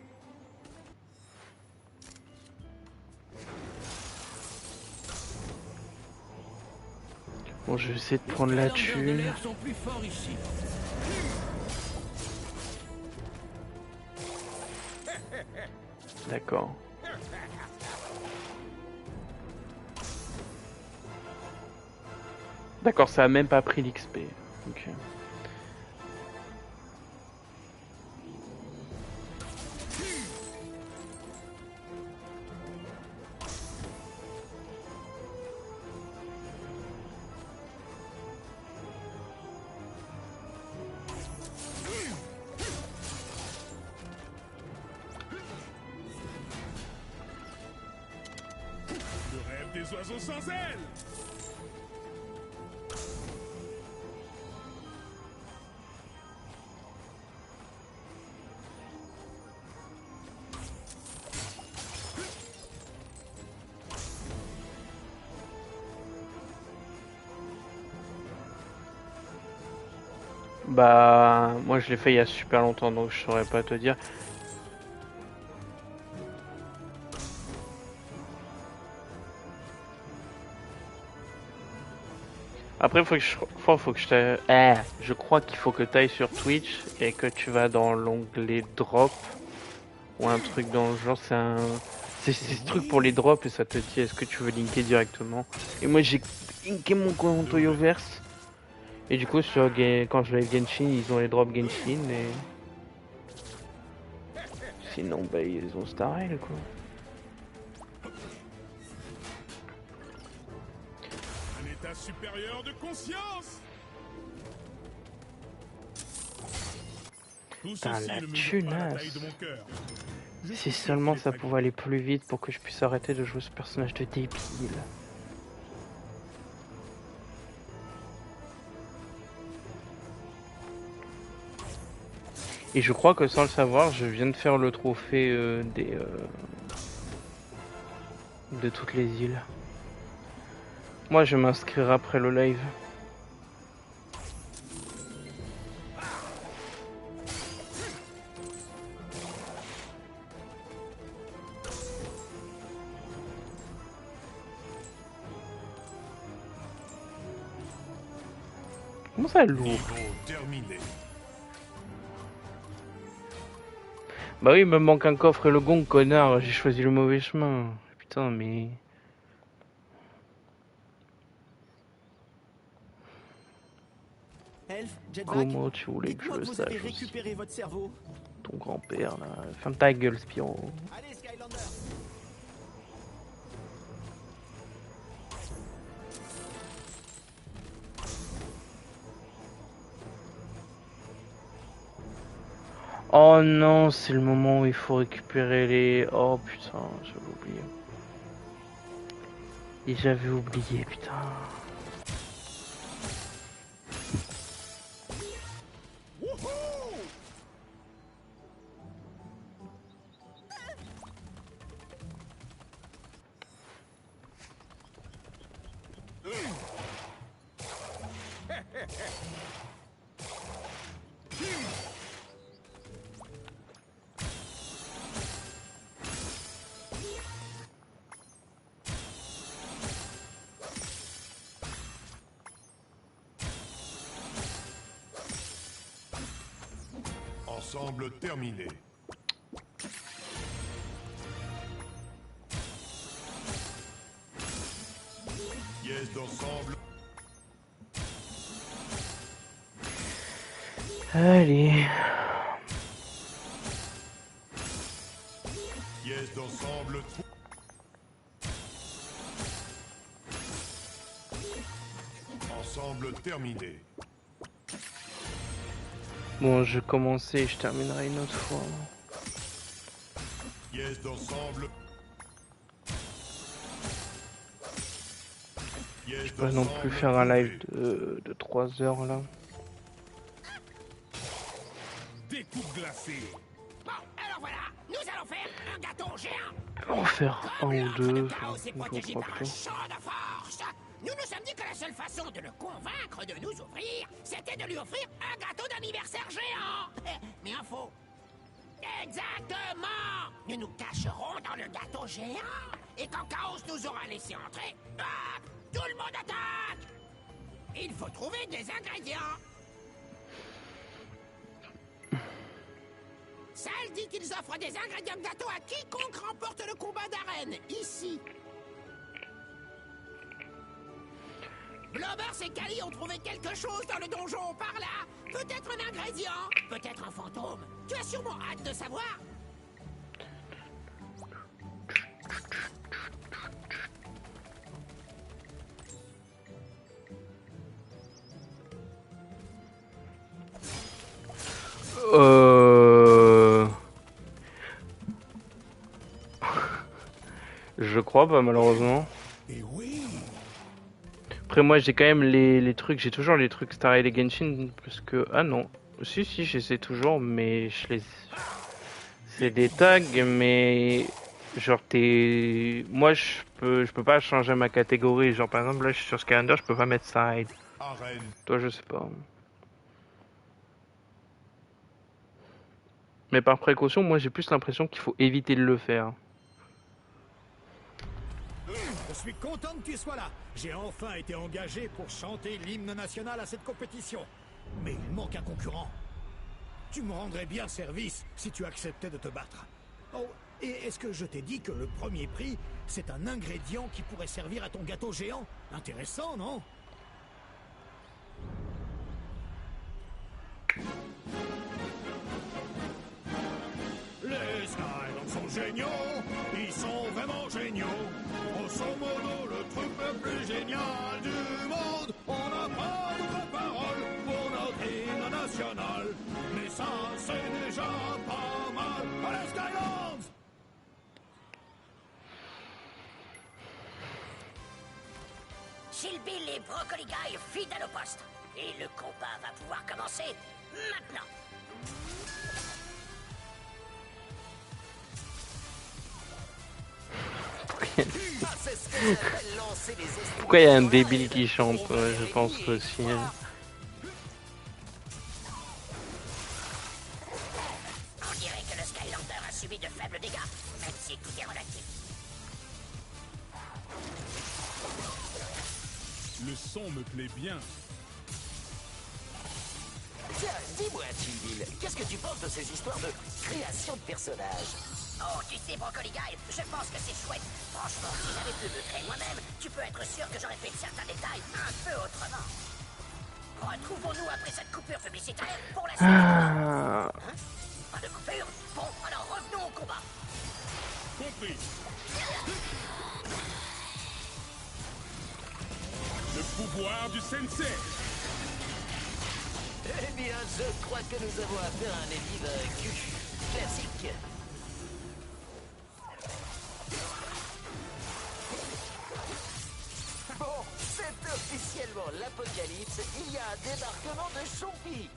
Bon, je vais essayer de prendre la thune. sont plus forts ici. D'accord. D'accord, ça a même pas pris l'XP. Ok. Le rêve des oiseaux sans ailes. Bah, moi je l'ai fait il y a super longtemps donc je saurais pas te dire. Après, faut que je crois qu'il faut que tu ailles sur Twitch et que tu vas dans l'onglet drop ou un truc dans le genre. C'est ce truc pour les drops et ça te dit est-ce que tu veux linker directement. Et moi j'ai linké mon compte Yoverse. Et du coup, quand je live Genshin, ils ont les drops Genshin et. Sinon, bah, ils ont Star Rail quoi. Un état supérieur de conscience. Tout Putain, ceci la ne mesure pas la tunasse. taille de mon cœur. Si seulement ça pouvait aller plus vite pour que je puisse arrêter de jouer ce personnage de débile. Et je crois que sans le savoir, je viens de faire le trophée de toutes les îles. Moi, je m'inscrirai après le live. ça lourd? Niveau terminé. Bah oui, il me manque un coffre et le gong, connard. J'ai choisi le mauvais chemin. Putain, mais... Elf, Jetpack, Comment tu voulais que je dites-moi le que vous avez sache aussi? récupéré votre cerveau. Ton grand-père, là. Ferme ta gueule, Spiro. Allez, Skylander. Oh non, c'est le moment où il faut récupérer les... Oh putain, j'avais oublié. Et j'avais oublié, putain. Ensemble terminé. Pièce d'ensemble. Allez. Pièce d'ensemble. Ensemble terminé. Bon, je commençais, je terminerai une autre fois. Pièce d'ensemble. Je peux pas non plus faire un live de 3 heures là. Découpe glacée. Bon, alors voilà, nous allons faire un gâteau géant. On va en faire un ou deux, Chaos est ou deux, protégé trois par un plutôt. champ de force. Nous nous sommes dit que la seule façon de le convaincre de nous ouvrir, c'était de lui offrir un gâteau d'anniversaire géant. Mais un faux. Exactement. Nous nous cacherons dans le gâteau géant. Et quand Chaos nous aura laissé entrer, tout le monde attaque. Il faut trouver des ingrédients. Sal dit qu'ils offrent des ingrédients de gâteau à quiconque remporte le combat d'arène, ici. Blobbers et Kali ont trouvé quelque chose dans le donjon par là. Peut-être un ingrédient, peut-être un fantôme. Tu as sûrement hâte de savoir. Je crois pas malheureusement. Et oui. Après moi j'ai quand même les trucs, j'ai toujours les trucs Star Rail et Genshin parce que ah non, si je les ai toujours mais je les c'est des tags mais genre moi je peux pas changer ma catégorie, genre par exemple là je suis sur Skylander, je peux pas mettre side. Arène. Toi je sais pas. Mais par précaution, moi j'ai plus l'impression qu'il faut éviter de le faire. Je suis content que tu sois là. J'ai enfin été engagé pour chanter l'hymne national à cette compétition. Mais il manque un concurrent. Tu me rendrais bien service si tu acceptais de te battre. Oh, et est-ce que je t'ai dit que le premier prix, c'est un ingrédient qui pourrait servir à ton gâteau géant? Intéressant, non? Les Skylands sont géniaux, ils sont vraiment géniaux. Grosso modo, le truc le plus génial du monde. On n'a pas d'autre parole pour notre hymne national. Mais ça, c'est déjà pas mal. Allez, Skylands! Chilbill et Broccoli Guy fidèles au poste. Et le combat va pouvoir commencer maintenant. Pourquoi il y a un débile qui chante? Je pense aussi. On dirait que le Skylander a subi de faibles dégâts, même si tout est relatif. Le son me plaît bien. Dis-moi, Chillville, qu'est-ce que tu penses de ces histoires de création de personnages? Oh, tu sais, Brocoli Guy, je pense que c'est chouette. Franchement, si j'avais pu me créer moi-même, tu peux être sûr que j'aurais fait certains détails un peu autrement. Retrouvons-nous après cette coupure publicitaire pour la suite. Hein? Pas de coupure? Bon, alors revenons au combat. Compris. Le pouvoir du sensei. Eh bien, je crois que nous avons affaire à un ennemi vaincu. Classique. Bon, c'est officiellement l'apocalypse. Il y a un débarquement de zombies.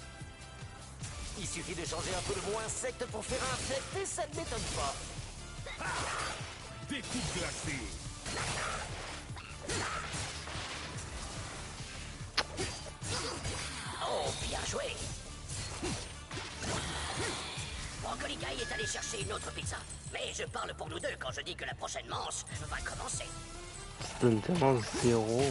Il suffit de changer un peu le mot insecte pour faire infect et ça ne m'étonne pas. Découpe glacée. Oh, bien joué. Brocoli Guy est allé chercher une autre pizza. Mais je parle pour nous deux quand je dis que la prochaine manche va commencer. Ça donne tellement 0.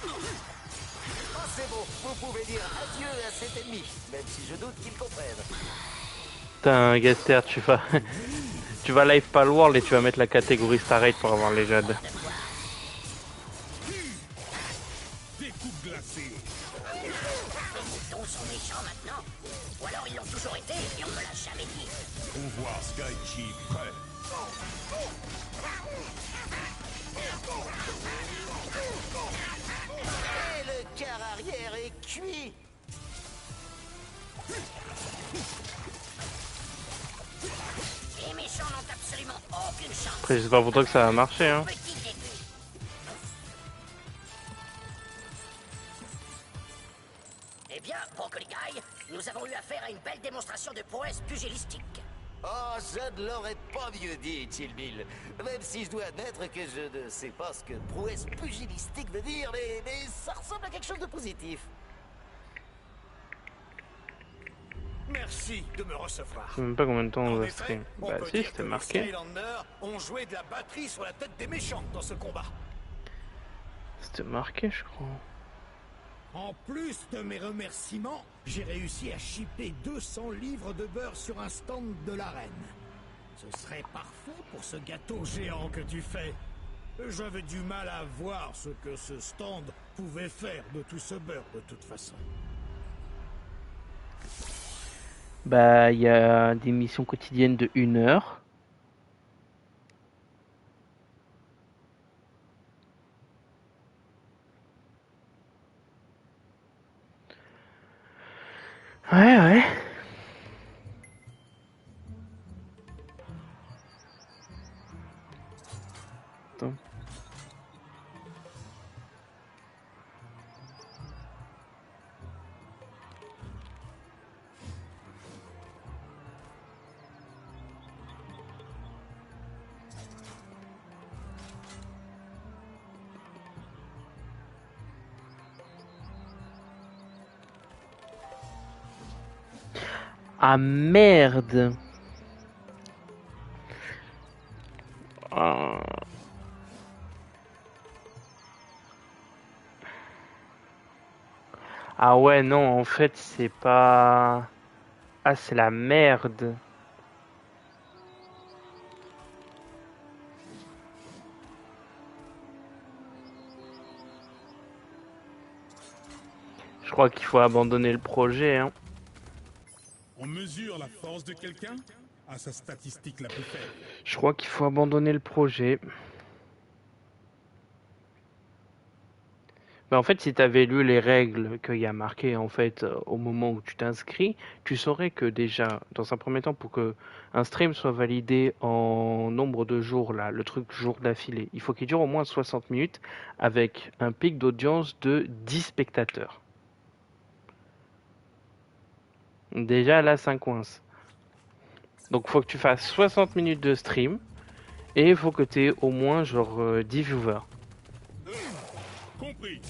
Oh, c'est bon, vous pouvez dire adieu à cet ennemi, même si je doute qu'il comprenne. Putain, Gaster, tu vas... tu vas live Palworld et tu vas mettre la catégorie Starrate pour avoir les jades. Découpe glacée. Les moutons sont méchants maintenant. Ou alors ils l'ont toujours été et on me l'a jamais dit. Pouvoir Sky Chief prêt. Et le quart arrière est cuit. Les méchants n'ont absolument aucune chance. Après, j'espère pour toi que ça va marcher, hein. Petit début. Eh bien, Brocoli Guy, nous avons eu affaire à une belle démonstration de prouesse pugilistique. Oh, je ne l'aurais pas mieux dit, Chillville. Même si je dois admettre que je ne sais pas ce que prouesse pugilistique veut dire, mais ça ressemble à quelque chose de positif. Merci de me recevoir. Je sais même pas combien de temps on En va effet, stream. on Bah peut si, dire c'était que les marqué. Skylanders ont joué de la batterie sur la tête des méchants dans ce combat. C'était marqué, je crois. En plus de mes remerciements, j'ai réussi à shipper 200 livres de beurre sur un stand de la reine. Ce serait parfait pour ce gâteau géant que tu fais. J'avais du mal à voir ce que ce stand pouvait faire de tout ce beurre de toute façon. Bah, il y a des missions quotidiennes de 1 heure. Ouais. Attends. Ah merde. Ah ouais, non, en fait, c'est pas... Ah, c'est la merde. Je crois qu'il faut abandonner le projet, hein. On mesure la force de quelqu'un à sa statistique la plus faible. Je crois qu'il faut abandonner le projet. Bah en fait, si tu avais lu les règles qu'il y a marquées en fait au moment où tu t'inscris, tu saurais que déjà, dans un premier temps, pour que un stream soit validé en nombre de jours, là, le truc jour d'affilée, il faut qu'il dure au moins 60 minutes avec un pic d'audience de 10 spectateurs. Déjà là, ça coince. Donc, il faut que tu fasses 60 minutes de stream et il faut que tu aies au moins genre 10 viewers. Compris.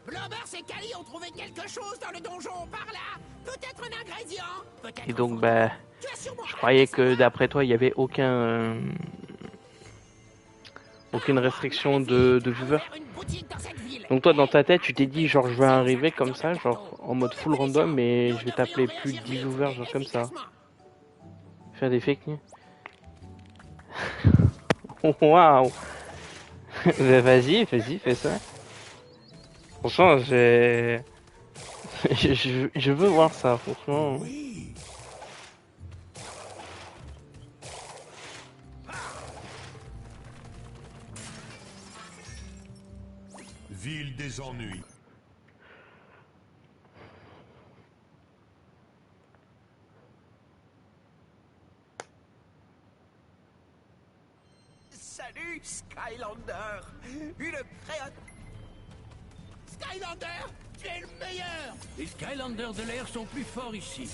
Blobbers et Cali ont trouvé quelque chose dans le donjon par là. Peut-être un ingrédient. Peut-être. Et donc, bah, je croyais que d'après toi, il n'y avait aucune restriction de viewers. Donc toi, dans ta tête, tu t'es dit, genre, je vais arriver comme ça, genre, en mode full random, mais je vais t'appeler plus de 10 viewers, genre comme ça. Faire des fake news. Waouh. Vas-y, fais ça. Franchement, je veux voir ça, franchement. Ville des ennuis. Salut, Skylander. Une créature. Skylander, tu es le meilleur. Les Skylanders de l'air sont plus forts ici.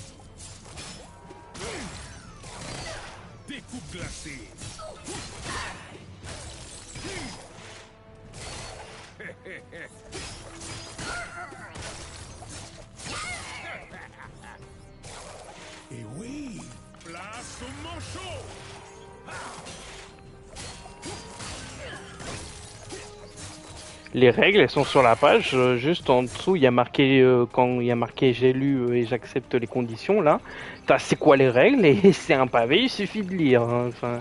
Découpe glacée. Et oui. Place au manchot. Les règles, elles sont sur la page. Juste en dessous, il y a marqué quand il y a marqué j'ai lu et j'accepte les conditions. Là, t'as c'est quoi les règles et c'est un pavé. Il suffit de lire. Hein, enfin.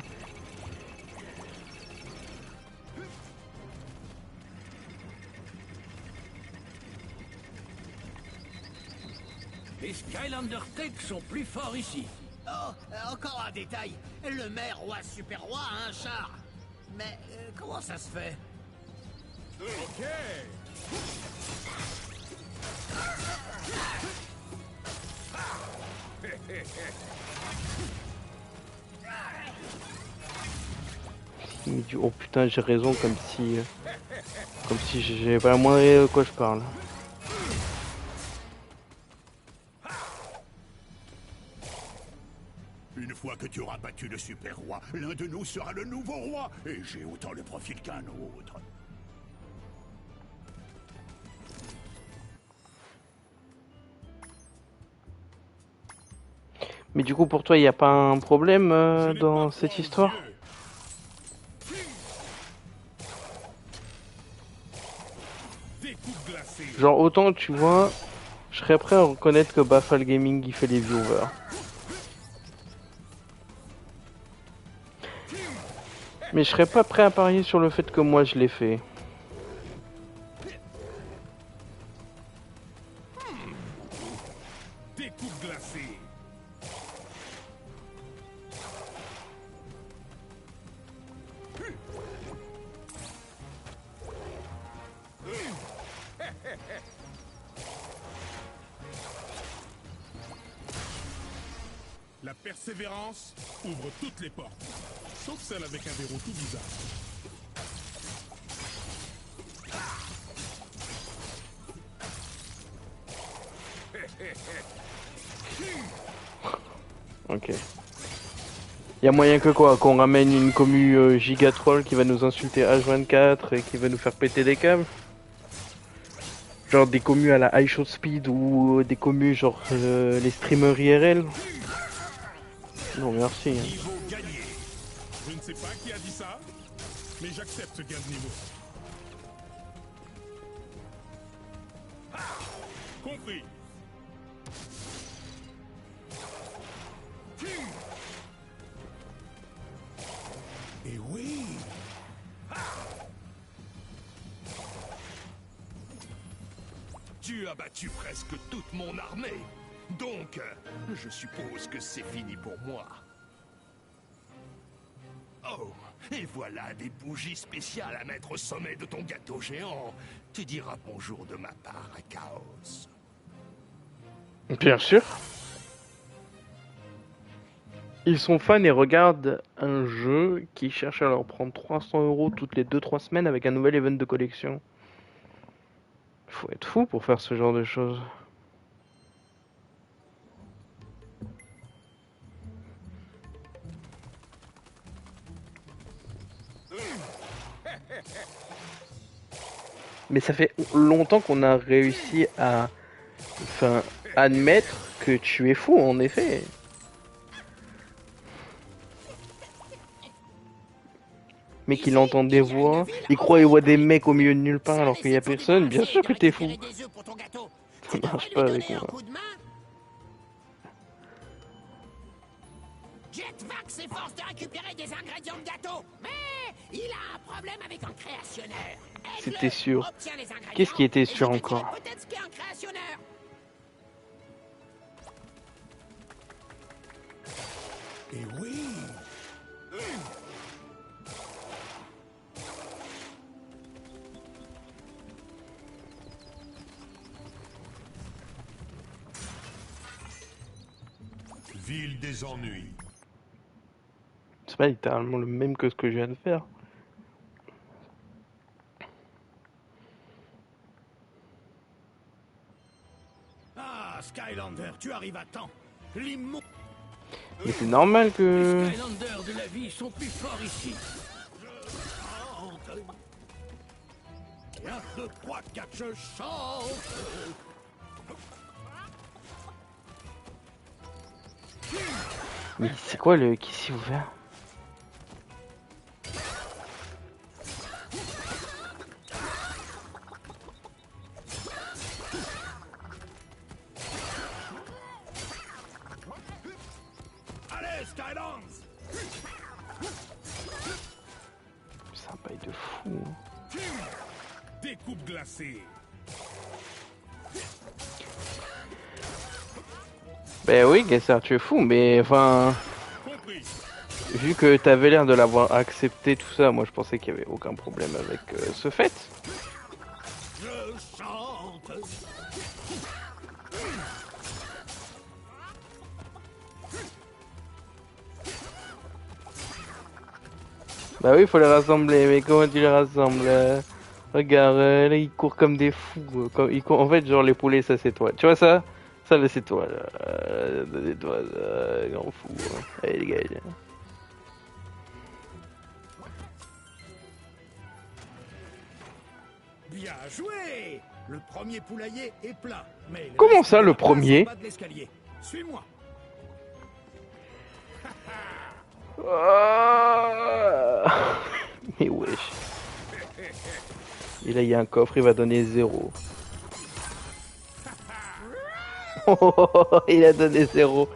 Les Skylander Tech sont plus forts ici. Oh, encore un détail. Le maire roi super roi a un char. Mais comment ça se fait? Ok. Il me dit oh putain j'ai raison comme si j'ai pas la moindre idée de quoi je parle. Une fois que tu auras battu le super roi, l'un de nous sera le nouveau roi. Et j'ai autant le profil qu'un autre. Mais du coup pour toi il n'y a pas un problème dans cette histoire? Genre autant tu vois, je serais prêt à reconnaître que Bafal Gaming il fait les viewers. Mais je serais pas prêt à parier sur le fait que moi je l'ai fait. Découpe glacée. La persévérance ouvre toutes les portes, sauf celle avec un verrou tout bizarre. Ok. Y a moyen que quoi? Qu'on ramène une commu gigatroll qui va nous insulter H24 et qui va nous faire péter des câbles? Genre des commus à la High Shot Speed ou des commus genre les streamers IRL? Non merci. Hein. Niveau gagné. Je ne sais pas qui a dit ça, mais j'accepte ce gain de niveau. Compris. Et oui. Tu as battu presque toute mon armée. Donc, je suppose que c'est fini pour moi. Oh, et voilà des bougies spéciales à mettre au sommet de ton gâteau géant. Tu diras bonjour de ma part à Chaos. Bien sûr. Ils sont fans et regardent un jeu qui cherche à leur prendre 300 € toutes les 2-3 semaines avec un nouvel event de collection. Faut être fou pour faire ce genre de choses. Mais ça fait longtemps qu'on a réussi à admettre que tu es fou, en effet. Mec, il entend des voix, il croit il voit des mecs au milieu de nulle part alors qu'il y a personne. Bien sûr que t'es fou. Ça marche pas avec moi. Jetvac s'efforce de récupérer des ingrédients de gâteau, mais il a un problème avec un créationneur. C'était sûr. Qu'est-ce qui était sûr encore? Peut-être ce qu'est un créationneur. Et oui. Ville des ennuis. C'est pas littéralement le même que ce que je viens de faire. Ah, Skylander, tu arrives à temps. L'immonde. Mais c'est normal que... Les Skylanders de la vie sont plus forts ici. 1, 2, 3, 4, je chante. Mais c'est quoi le... qui s'est ouvert? Allez, Skylands. C'est un bail de fou. Découpe glacée. Ben oui, Gessar, tu es fou, mais enfin... Vu que t'avais l'air de l'avoir accepté tout ça, moi je pensais qu'il y avait aucun problème avec ce fait. Je chante. Bah oui, faut les rassembler, mais comment tu les rassembles? Regarde, là ils courent comme des fous. Ils courent... En fait, genre les poulets, ça c'est toi. Tu vois ça? Ça là c'est toi. C'est toi, grand fou. Allez les gars. Bien joué. Le premier poulailler est plein. Mais comment ça, le premier? Suis-moi. Mais wesh. Et là il y a un coffre, il va donner 0. Il a donné 0.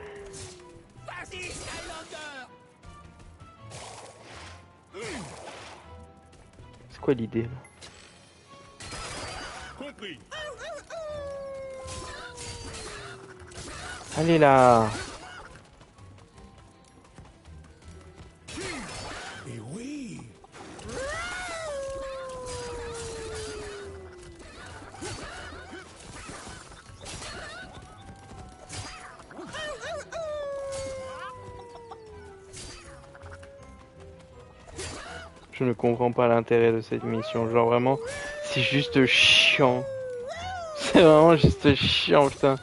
C'est quoi l'idée là? Compris. Allez là. Et oui. Je ne comprends pas l'intérêt de cette mission. Genre vraiment, c'est juste chiant. C'est vraiment juste chiant, putain.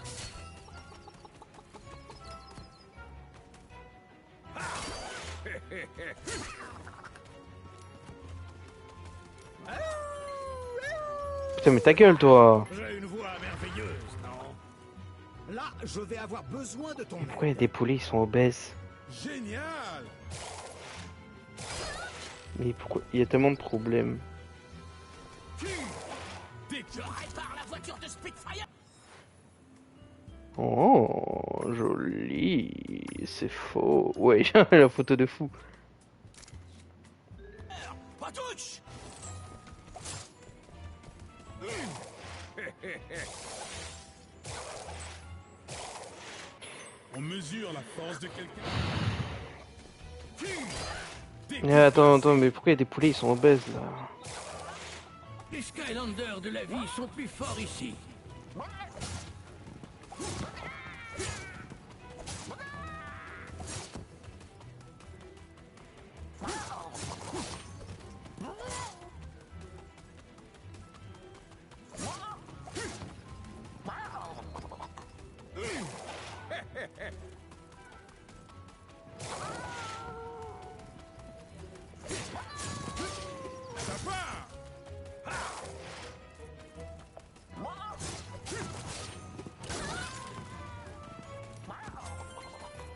Putain, mais ta gueule, toi. J'ai une voix merveilleuse, non? Là, je vais avoir besoin de ton aide. Pourquoi il y a des poulets, ils sont obèses? Génial. Mais pourquoi il y a tellement de problèmes? Je répare la voiture de Spitfire. Oh, joli. C'est faux. Ouais, la photo de fou. Pas touche. On mesure la force de quelqu'un. Attends, mais pourquoi il y a des poulets, ils sont obèses là? Les Skylanders de la vie sont plus forts ici.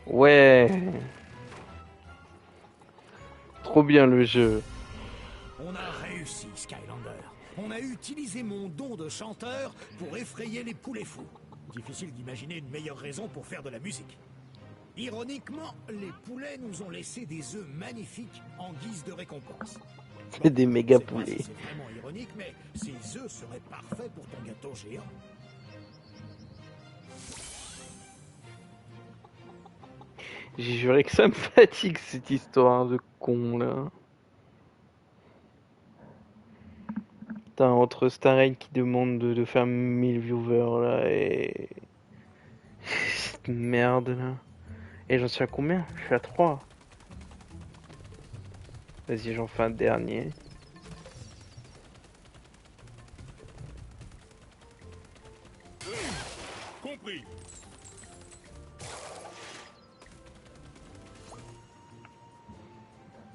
Ouais. Trop bien le jeu. On a réussi, Skylander. On a utilisé mon don de chanteur pour effrayer les poulets fous. Difficile d'imaginer une meilleure raison pour faire de la musique. Ironiquement, les poulets nous ont laissé des œufs magnifiques en guise de récompense. C'est des méga Je sais pas poulets. si c'est vraiment ironique, mais ces œufs seraient parfaits pour ton gâteau géant. J'ai juré que ça me fatigue cette histoire de con là. Putain, entre Starrail qui demande de faire 1000 viewers là et cette merde là. Et j'en suis à combien? Je suis à 3. Vas-y, j'en fais un dernier. Compris.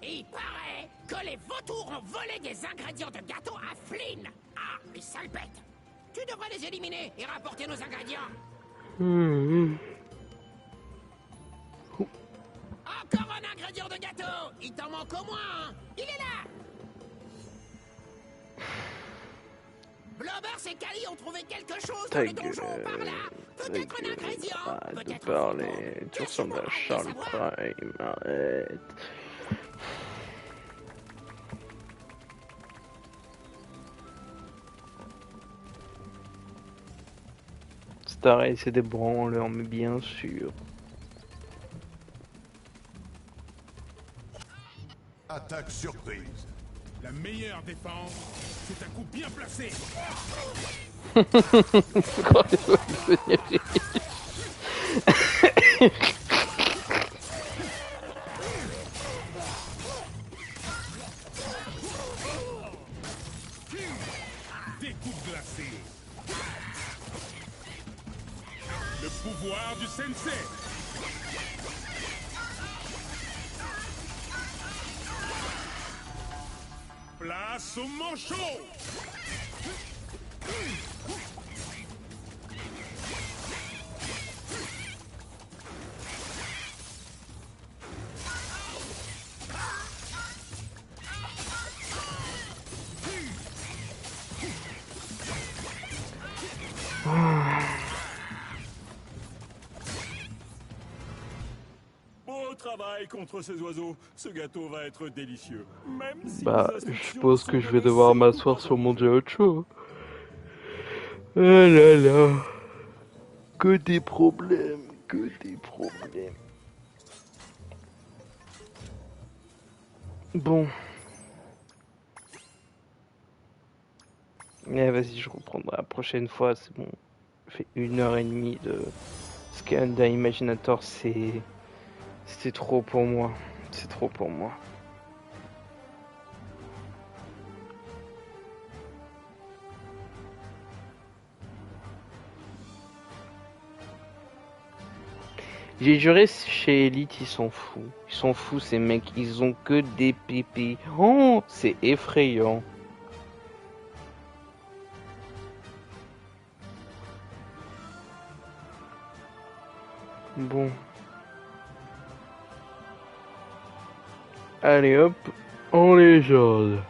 Il paraît que les vautours ont volé des ingrédients de gâteau à Flynn. Ah, les sales bêtes. Tu devrais les éliminer et rapporter nos ingrédients. Encore un ingrédient de gâteau. Il t'en manque au moins un. Il est là. Blobbers et Cali ont trouvé quelque chose dans le donjon par là. Peut-être un ingrédient. Arrête de Peut-être parler. Tu ressembles à Charles Prime. Arrête. Starrail, c'est des branleurs, mais bien sûr. Attaque surprise. La meilleure défense, c'est un coup bien placé. Quand il va devenir riche. Des coups glacés. Le pouvoir du sensei. Place au manchot. Beau travail contre ces oiseaux. Ce gâteau va être délicieux. Même si Bah, les je instructions suppose sont que je vais données devoir sans m'asseoir pas sur mon dormir. Jocho. Oh là là. Que des problèmes, que des problèmes. Bon. Mais vas-y, je reprendrai la prochaine fois, c'est bon. J'ai fait 1h30 de Skylander Imaginator, c'était trop pour moi. C'est trop pour moi. J'ai juré, chez Elite, ils s'en foutent. Ils s'en foutent, ces mecs. Ils ont que des pépés. Oh, c'est effrayant. Bon. Allez hop, en légende.